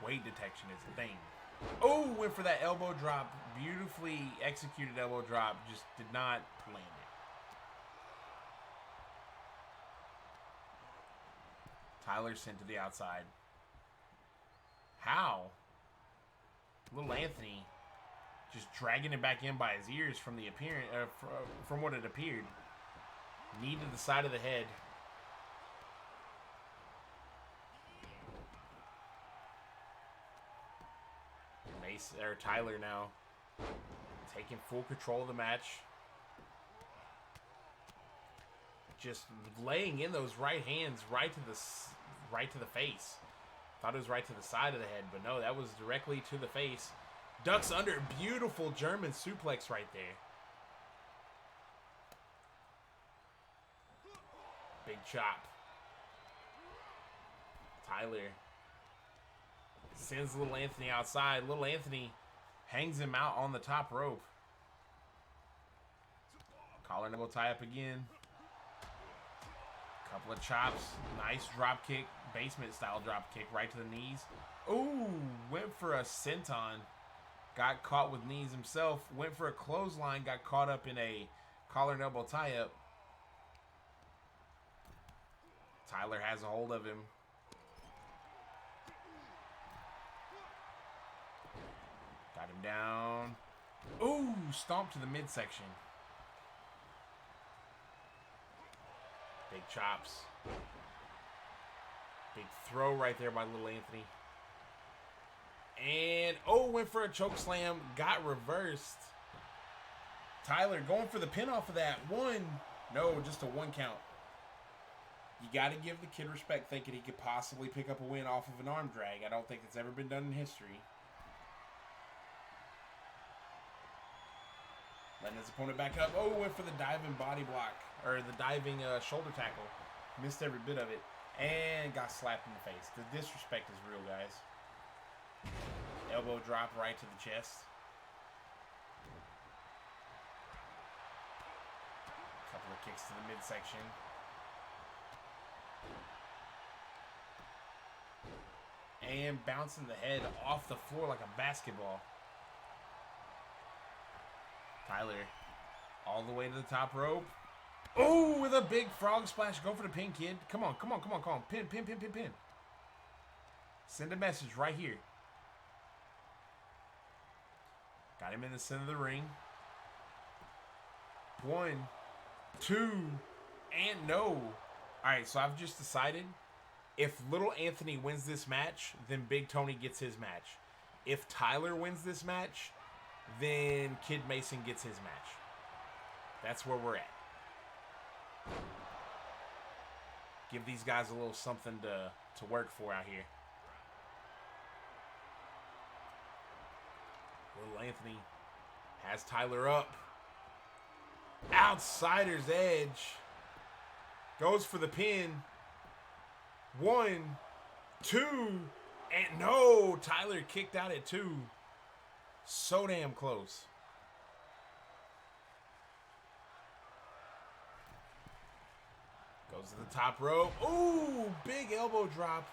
Weight detection is a thing. Oh, went for that elbow drop. Beautifully executed elbow drop. Just did not land it. Tyler sent to the outside. How? Little Anthony just dragging it back in by his ears from the appearance, from what it appeared. Knee to the side of the head. Tyler now taking full control of the match. Just laying in those right hands right to the face. Thought it was right to the side of the head, but no, that was directly to the face. Ducks under. Beautiful German suplex right there. Big chop. Tyler sends little Anthony outside. Little Anthony hangs him out on the top rope. Collar and elbow tie up again. Couple of chops. Nice drop kick. Basement style drop kick right to the knees. Ooh, went for a senton. Got caught with knees himself. Went for a clothesline. Got caught up in a collar and elbow tie up. Tyler has a hold of him. Got him down. Ooh, stomp to the midsection. Big chops. Big throw right there by little Anthony. And, oh, went for a choke slam. Got reversed. Tyler going for the pin off of that. One. No, just a one count. You got to give the kid respect thinking he could possibly pick up a win off of an arm drag. I don't think it's ever been done in history. Letting his opponent back up. Oh, went for the diving body block. Or the diving shoulder tackle. Missed every bit of it. And got slapped in the face. The disrespect is real, guys. Elbow drop right to the chest. Couple of kicks to the midsection. And bouncing the head off the floor like a basketball. Tyler all the way to the top rope. Oh, with a big frog splash. Go for the pin, kid. Come on, come on, come on, come on. Pin, pin, pin, pin, pin. Send a message right here. Got him in the center of the ring. 1, 2, and no. All right, so I've just decided if little Anthony wins this match, then Big Tony gets his match. If Tyler wins this match, then Kid Mason gets his match. That's where we're at. Give these guys a little something to work for out here. Little Anthony has Tyler up. Outsider's edge. Goes for the pin. 1, 2, and no. Tyler kicked out at 2. So damn close. Goes to the top rope. Ooh, big elbow drop.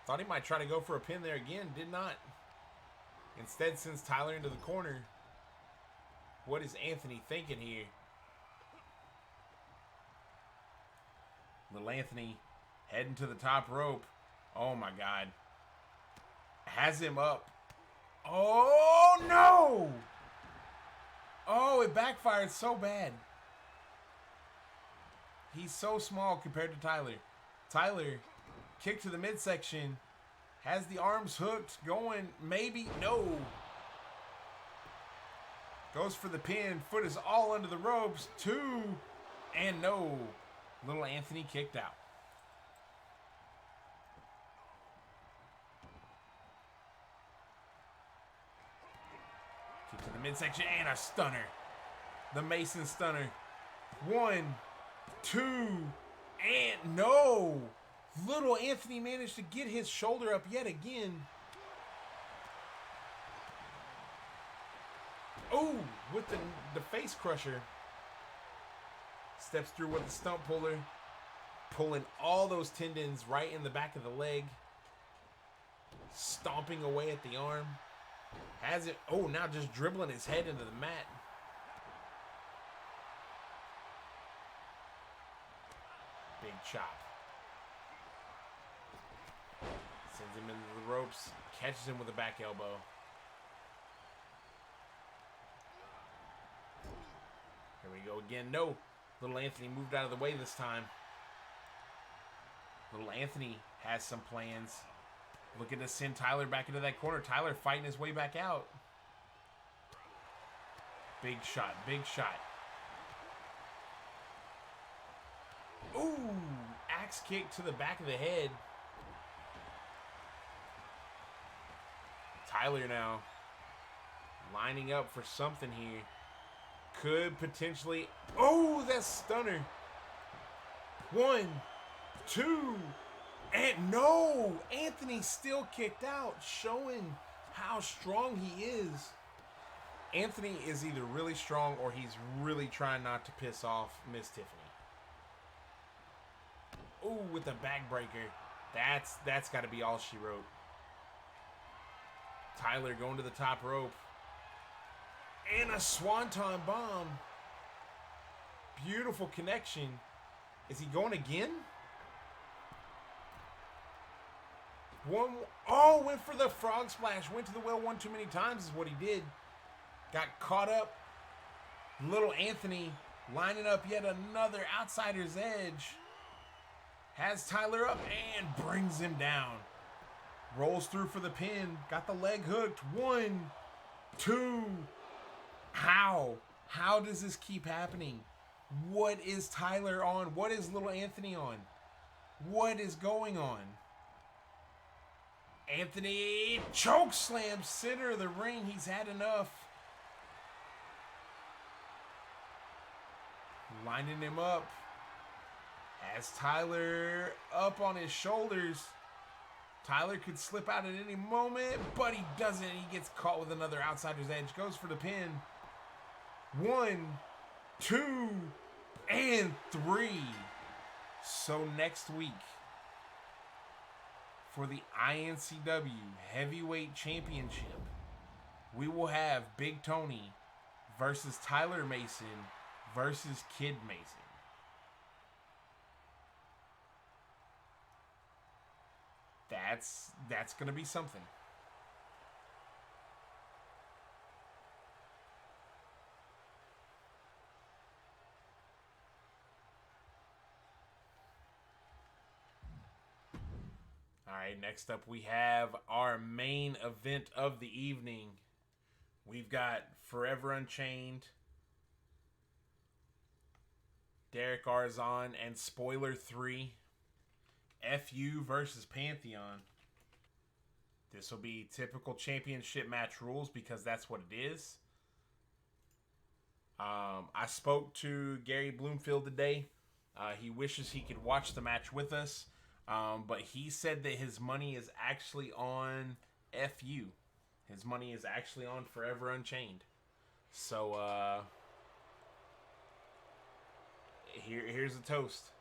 Thought he might try to go for a pin there again. Did not. Instead sends Tyler into the corner. What is Anthony thinking here? Little Anthony heading to the top rope. Oh my God. Has him up. Oh no! Oh, it backfired so bad. He's so small compared to Tyler. Tyler, kick to the midsection. Has the arms hooked. Going, maybe, no. Goes for the pin. Foot is all under the ropes. 2, and no. Little Anthony kicked out. Kick to the midsection and a stunner. The Mason stunner. 1, 2, and no. Little Anthony managed to get his shoulder up yet again. Oh, with the face crusher. Steps through with the stump puller. Pulling all those tendons right in the back of the leg. stomping away at the arm. Has it. Oh, now just dribbling his head into the mat. Big chop. Sends him into the ropes. Catches him with a back elbow. Here we go again. No. Little Anthony moved out of the way this time. Little Anthony has some plans. Looking to send Tyler back into that corner. Tyler fighting his way back out. Big shot. Big shot. Ooh. Axe kick to the back of the head. Tyler now lining up for something here. Could potentially... Oh, that stunner. 1, 2, and no! Anthony still kicked out, showing how strong he is. Anthony is either really strong or he's really trying not to piss off Miss Tiffany. Ooh, with the backbreaker. That's got to be all she wrote. Tyler going to the top rope. And a swanton bomb. Beautiful connection. Is he going again? Went for the frog splash. Went to the well one too many times is what he did. Got caught up. Little Anthony lining up yet another outsider's edge. Has Tyler up and brings him down. Rolls through for the pin. Got the leg hooked. 1, 2. How? How does this keep happening? What is Tyler on? What is little Anthony on? What is going on? Anthony choke slam center of the ring. He's had enough. Lining him up. Has Tyler up on his shoulders. Tyler could slip out at any moment, but he doesn't. He gets caught with another outsider's edge. Goes for the pin. 1, 2, and 3. So next week, for the iNCW Heavyweight Championship, we will have Big Tony versus Tyler Mason versus Kid Mason. That's going to be something. All right, next up we have our main event of the evening. We've got Forever Unchained, Derek Arzon, and Spoiler 3. FU versus Pantheon. This will be typical championship match rules because that's what it is. I spoke to Gary Bloomfield today. He wishes he could watch the match with us. But he said that his money is actually on FU. His money is actually on Forever Unchained. So, here's a toast.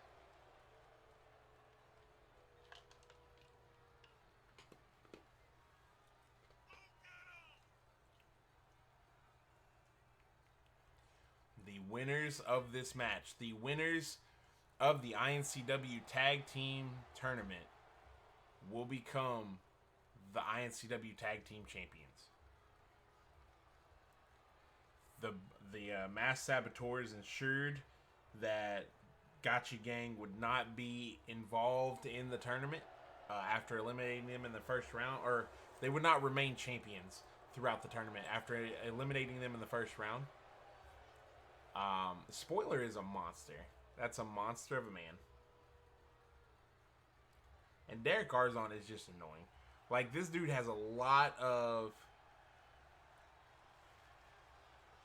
The winners of this match, the winners of the iNCW Tag Team Tournament, will become the iNCW Tag Team Champions. The Masked Saboteurs ensured that GotchaGang would not be involved in the tournament after eliminating them in the first round, or they would not remain champions throughout the tournament after eliminating them in the first round. Spoiler is a monster. That's a monster of a man. And Derek Arzon is just annoying. Like, this dude has a lot of...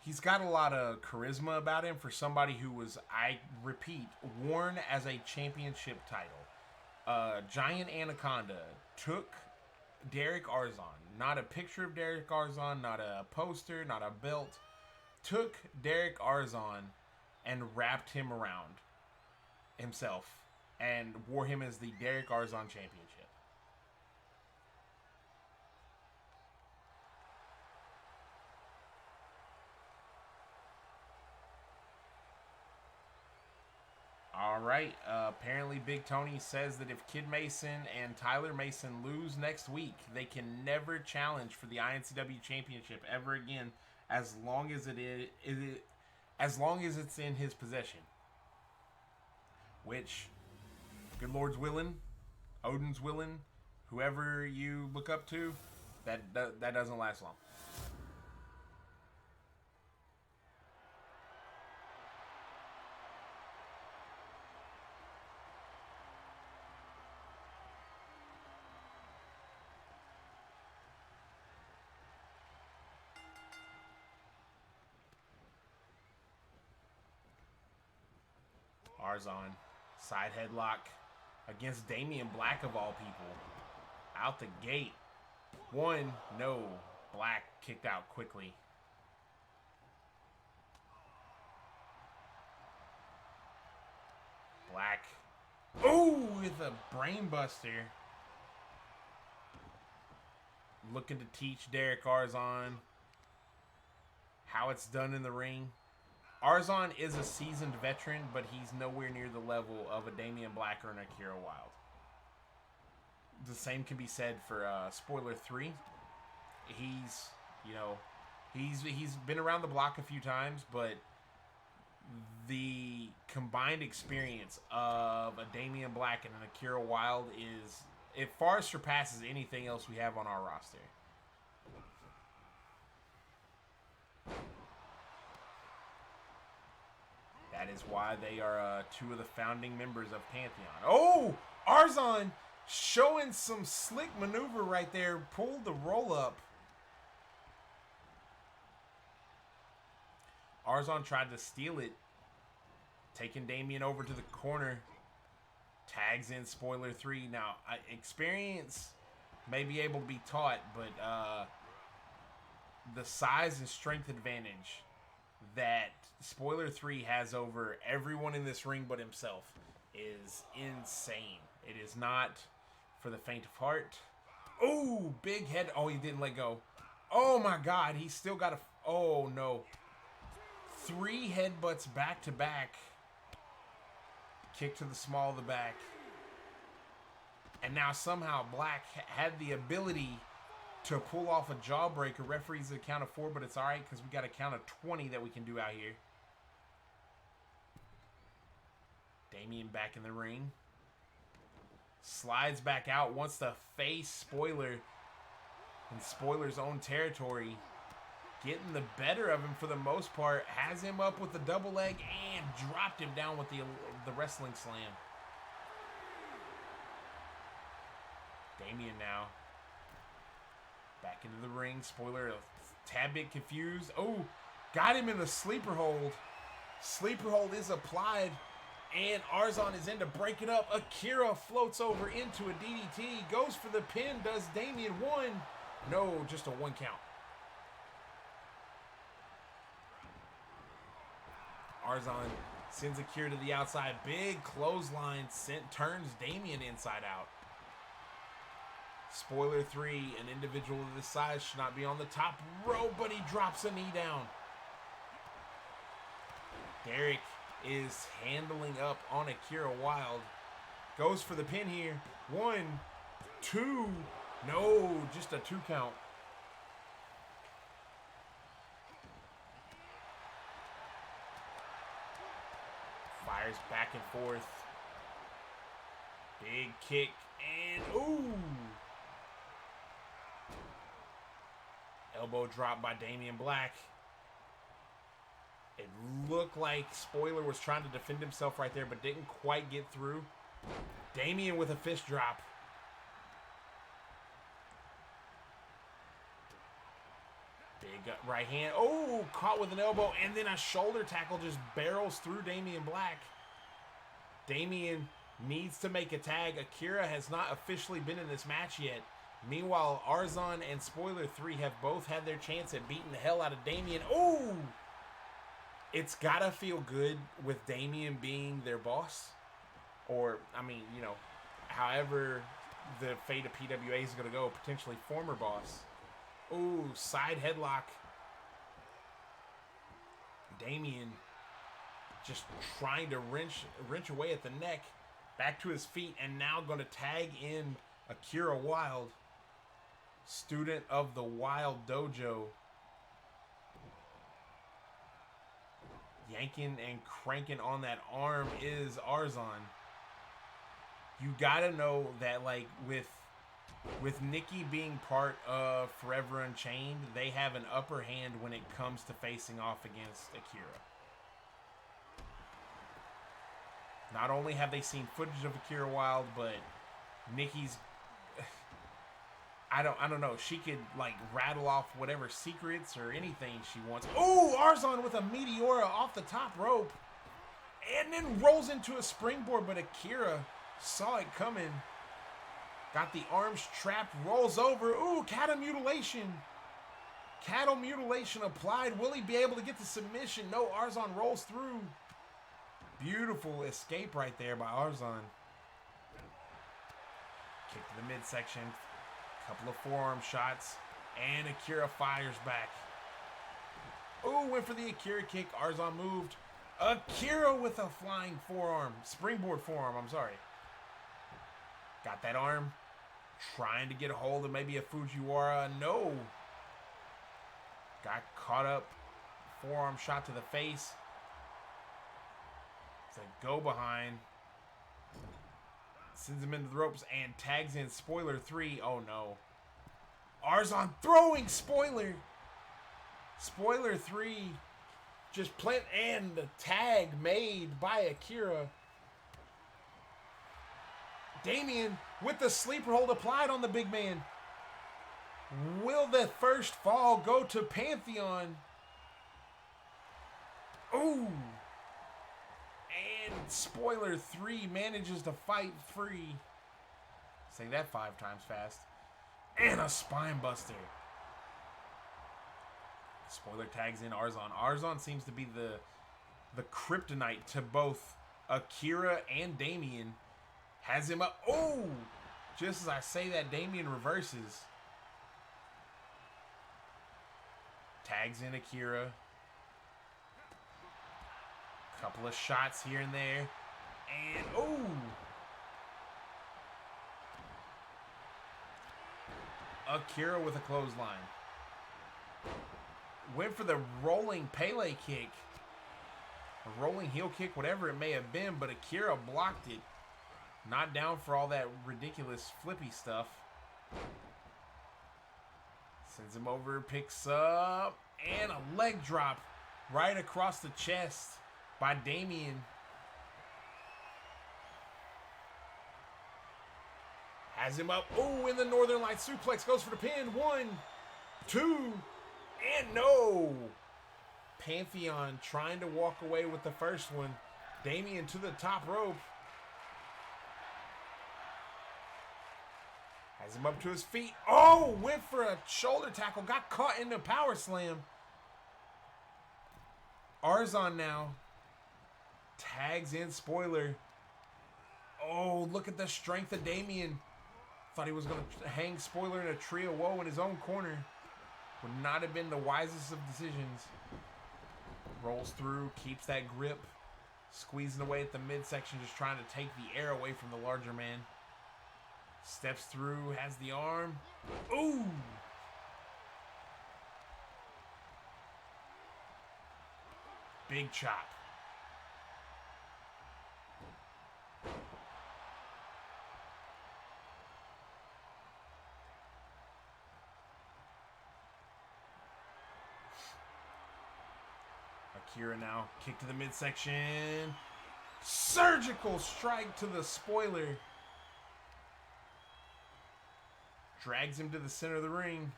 He's got a lot of charisma about him for somebody who was, I repeat, worn as a championship title. Giant Anaconda took Derek Arzon. Not a picture of Derek Arzon, not a poster, not a belt. Took Derek Arzon and wrapped him around himself and wore him as the Derek Arzon Championship. right. Apparently, Big Tony says that if Kid Mason and Tyler Mason lose next week, they can never challenge for the iNCW Championship ever again, as long as as long as it's in his possession. Which, good Lord's willing, Odin's willing, whoever you look up to, that doesn't last long. Arzon, side headlock against Damian Black of all people. Out the gate. One, no. Black kicked out quickly. Black. Oh, with a brain buster. Looking to teach Derek Arzon how it's done in the ring. Arzon is a seasoned veteran, but he's nowhere near the level of a Damian Black or an Akira Wilde. The same can be said for Spoiler 3. He's been around the block a few times, but the combined experience of a Damian Black and an Akira Wilde it far surpasses anything else we have on our roster. That is why they are two of the founding members of Pantheon. Oh! Arzon showing some slick maneuver right there. Pulled the roll up. Arzon tried to steal it. Taking Damian over to the corner. Tags in Spoiler 3. Now, experience may be able to be taught, but the size and strength advantage that Spoiler 3 has over everyone in this ring but himself is insane. It is not for the faint of heart. Oh, big head. Oh, he didn't let go. Oh, my God. He's still got a... Oh, no. 3 headbutts back to back. Kick to the small of the back. And now somehow Black had the ability to pull off a jawbreaker. Referee's a count of 4, but it's all right because we got a count of 20 that we can do out here. Damian back in the ring. Slides back out, wants to face Spoiler in Spoiler's own territory. Getting the better of him for the most part. Has him up with the double leg and dropped him down with the wrestling slam. Damian now. Back into the ring. Spoiler a tad bit confused. Oh, got him in the sleeper hold. Sleeper hold is applied. And Arzon is in to break it up. Akira floats over into a DDT. Goes for the pin. Does Damian 1? No, just a 1 count. Arzon sends Akira to the outside. Big clothesline turns Damian inside out. Spoiler 3, an individual of this size should not be on the top rope, but he drops a knee down. Derek is handling up on Akira Wilde. Goes for the pin here. 1, 2. No, just a 2 count. Fires back and forth. Big kick and ooh. Elbow drop by Damian Black. It looked like Spoiler was trying to defend himself right there, but didn't quite get through. Damian with a fist drop. Big right hand. Oh, caught with an elbow, and then a shoulder tackle just barrels through Damian Black. Damian needs to make a tag. Akira has not officially been in this match yet. Meanwhile, Arzon and Spoiler 3 have both had their chance at beating the hell out of Damian. Oh! It's gotta feel good with Damian being their boss. Or, I mean, you know, however the fate of PWA is gonna go, potentially former boss. Ooh, side headlock. Damian just trying to wrench away at the neck. Back to his feet, and now going to tag in Akira Wilde, student of the Wilde Dojo. Yanking and cranking on that arm is Arzon. You gotta know that, like, with Nikki being part of Forever Unchained, they have an upper hand when it comes to facing off against Akira. Not only have they seen footage of Akira Wilde, but Nikki's, I don't know, she could like rattle off whatever secrets or anything she wants. Oh, Arzon with a Meteora off the top rope, and then rolls into a springboard, but Akira saw it coming. Got the arms trapped, rolls over. Ooh, cattle mutilation. Cattle mutilation applied. Will he be able to get the submission? No, Arzon rolls through. Beautiful escape right there by Arzon. Kick to the midsection. Couple of forearm shots. And Akira fires back. Ooh, went for the Akira kick. Arzon moved. Akira with a flying forearm. Springboard forearm, I'm sorry. Got that arm. Trying to get a hold of maybe a Fujiwara. No. Got caught up. Forearm shot to the face. It's a go behind. Sends him into the ropes and tags in Spoiler 3. Oh no. Arzon throwing Spoiler. Spoiler 3. Just plant and the tag made by Akira. Damien with the sleeper hold applied on the big man. Will the first fall go to Pantheon? Ooh. And Spoiler 3 manages to fight free. Say that 5 times fast. And a spine buster. Spoiler tags in Arzon. Arzon seems to be the kryptonite to both Akira and Damien. Has him up. Oh! Just as I say that, Damien reverses. Tags in Akira. Couple of shots here and there. And, oh! Akira with a clothesline. Went for the rolling Pele kick. A rolling heel kick, whatever it may have been, but Akira blocked it. Not down for all that ridiculous flippy stuff. Sends him over, picks up, and a leg drop right across the chest by Damien. Has him up. Oh, in the Northern Light suplex. Goes for the pin. 1, 2, and no. Pantheon trying to walk away with the first one. Damien to the top rope. Has him up to his feet. Oh, went for a shoulder tackle. Got caught in the power slam. Arzon now. Tags in Spoiler. Oh, look at the strength of Damien. Thought he was going to hang Spoiler in a tree of woe in his own corner. Would not have been the wisest of decisions. Rolls through, keeps that grip. Squeezing away at the midsection, just trying to take the air away from the larger man. Steps through, has the arm. Ooh! Big chop. Akira now, kick to the midsection. Surgical strike to the Spoiler. Drags him to the center of the ring.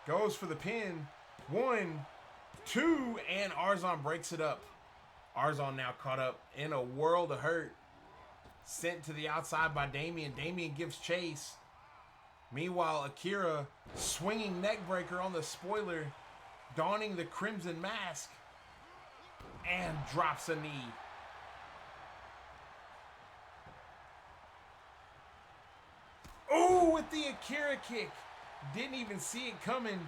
Goes for the pin. 1, 2, and Arzon breaks it up. Arzon now caught up in a world of hurt. Sent to the outside by Damien. Damien gives chase. Meanwhile, Akira swinging neckbreaker on the Spoiler, donning the crimson mask, and drops a knee. Oh, with the Akira kick. Didn't even see it coming.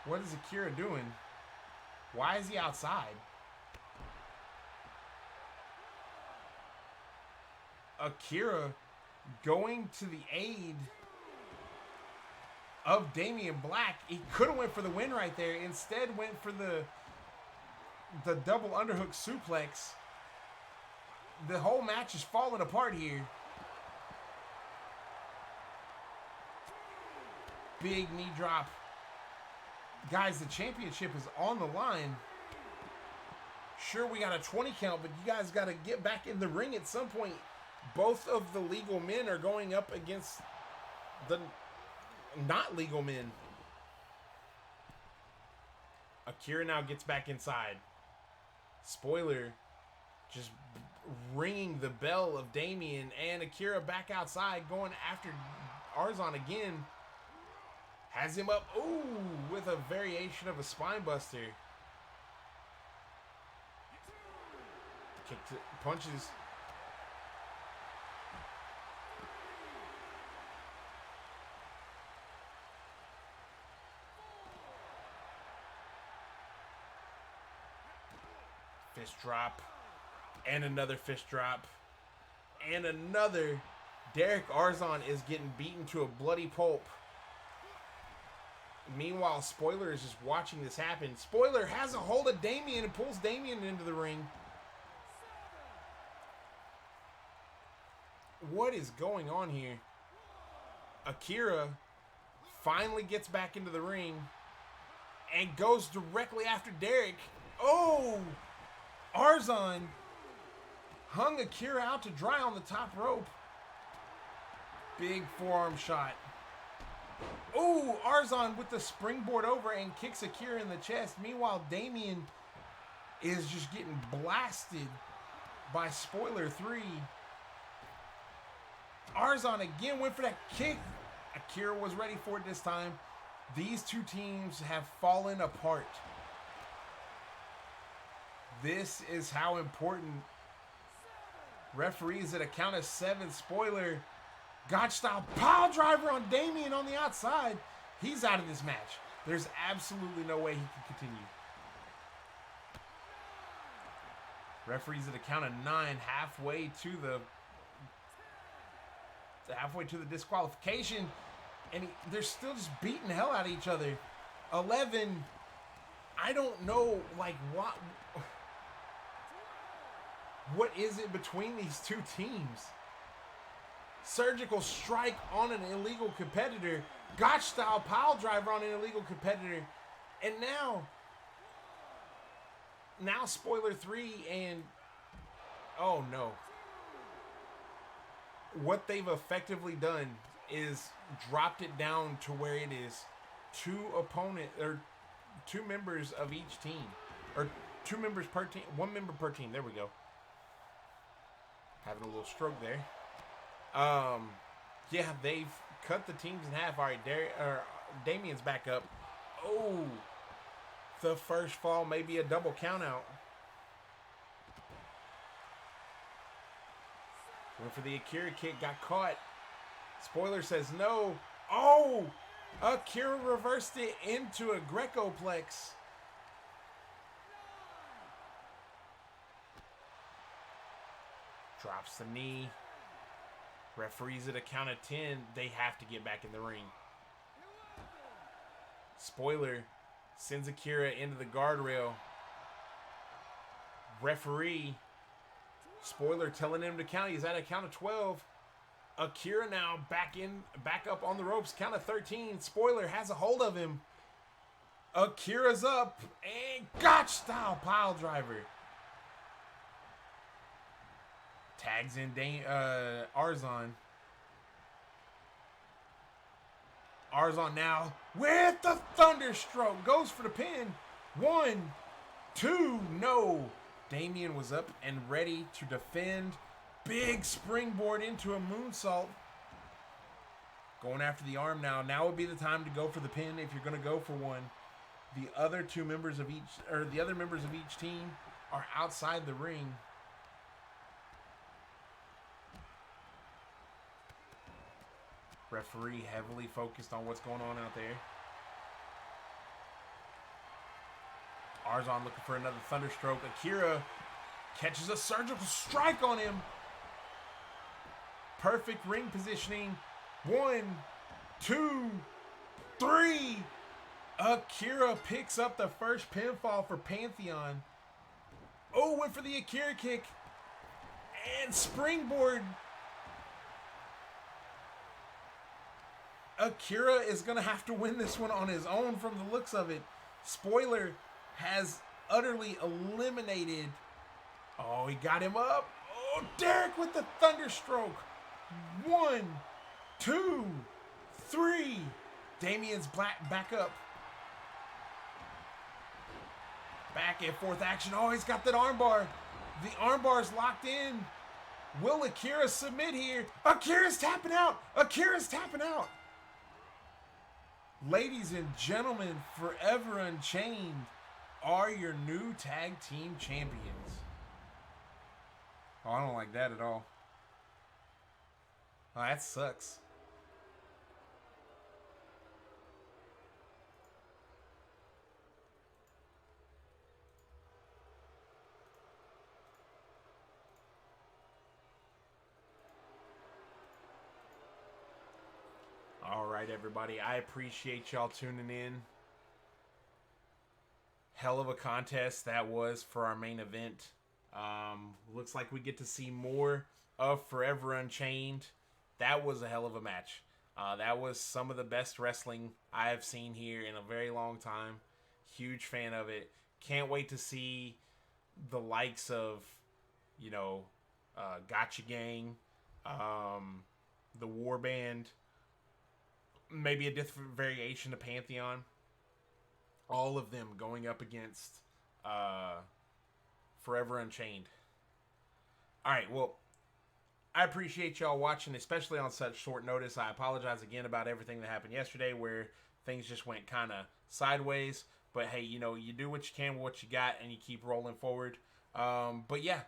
What is Akira doing? Why is he outside? Akira going to the aid of Damian Black. He could have went for the win right there. Instead went for the double underhook suplex. The whole match is falling apart here. Big knee drop. Guys, the championship is on the line. Sure, we got a 20 count, but you guys got to get back in the ring at some point. Both of the legal men are going up against the not legal men. Akira now gets back inside. Spoiler just ringing the bell of Damian, and Akira back outside going after Arzon again. Has him up, ooh, with a variation of a spine buster. Kick to, punches. Fist drop. And another fist drop. And another. Derek Arzon is getting beaten to a bloody pulp. Meanwhile, Spoiler is just watching this happen. Spoiler has a hold of Damian and pulls Damian into the ring. What is going on here? Akira finally gets back into the ring and goes directly after Derek. Oh! Arzon hung Akira out to dry on the top rope. Big forearm shot. Ooh, Arzon with the springboard over and kicks Akira in the chest. Meanwhile, Damian is just getting blasted by Spoiler 3. Arzon again went for that kick. Akira was ready for it this time. These two teams have fallen apart. This is how important. Referees at a count of 7. Spoiler. Gotch style pile driver on Damian on the outside. He's out of this match. There's absolutely no way he can continue. Referees at a count of 9, halfway to the disqualification, and they're still just beating the hell out of each other. 11. I don't know, like, what is it between these two teams? Surgical strike on an illegal competitor. Gotch style pile driver on an illegal competitor. And now Spoiler 3 and oh no. What they've effectively done is dropped it down to where it is two members of each team. Or 2 members per team. 1 member per team. There we go. Having a little stroke there. Yeah, they've cut the teams in half. All right, Damian's back up. Oh, the first fall, maybe a double count out. Went for the Akira kick, got caught. Spoiler says no. Oh, Akira reversed it into a Greco-plex. Drops the knee. Referees at a count of 10. They have to get back in the ring. Spoiler sends Akira into the guardrail. Referee. Spoiler telling him to count. He's at a count of 12. Akira now back up on the ropes. Count of 13. Spoiler has a hold of him. Akira's up. And Gotch style pile driver. Tags in Arzon. Arzon now with the thunderstroke. Goes for the pin. 1, 2, no. Damian was up and ready to defend. Big springboard into a moonsault. Going after the arm now. Now would be the time to go for the pin if you're going to go for one. The other members of each team are outside the ring. Referee heavily focused on what's going on out there. Arzon looking for another Thunderstroke. Akira catches a surgical strike on him. Perfect ring positioning. 1, 2, 3. Akira picks up the first pinfall for Pantheon. Oh, went for the Akira kick. And springboard. Akira is going to have to win this one on his own from the looks of it. Spoiler has utterly eliminated. Oh, he got him up. Oh, Derek with the Thunderstroke. 1, 2, 3. Damien's back up. Back and forth action. Oh, he's got that armbar. The armbar's locked in. Will Akira submit here? Akira's tapping out. Akira's tapping out. Ladies and gentlemen, Forever Unchained are your new tag team champions. Oh, I don't like that at all. Oh, that sucks. All right, everybody. I appreciate y'all tuning in. Hell of a contest that was for our main event. Looks like we get to see more of Forever Unchained. That was a hell of a match. That was some of the best wrestling I have seen here in a very long time. Huge fan of it. Can't wait to see the likes of, GotchaGang, the War Band, maybe a different variation of Pantheon. All of them going up against Forever Unchained. Alright, well, I appreciate y'all watching, especially on such short notice. I apologize again about everything that happened yesterday where things just went kind of sideways. But hey, you do what you can with what you got and you keep rolling forward. But yeah,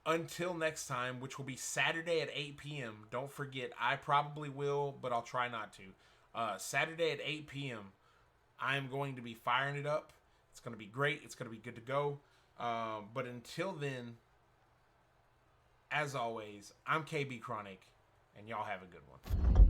until next time, which will be Saturday at 8 p.m. Don't forget, I probably will, but I'll try not to. Saturday at 8 p.m., I'm going to be firing it up. It's going to be great. It's going to be good to go. But until then, as always, I'm KB Chronic, and y'all have a good one.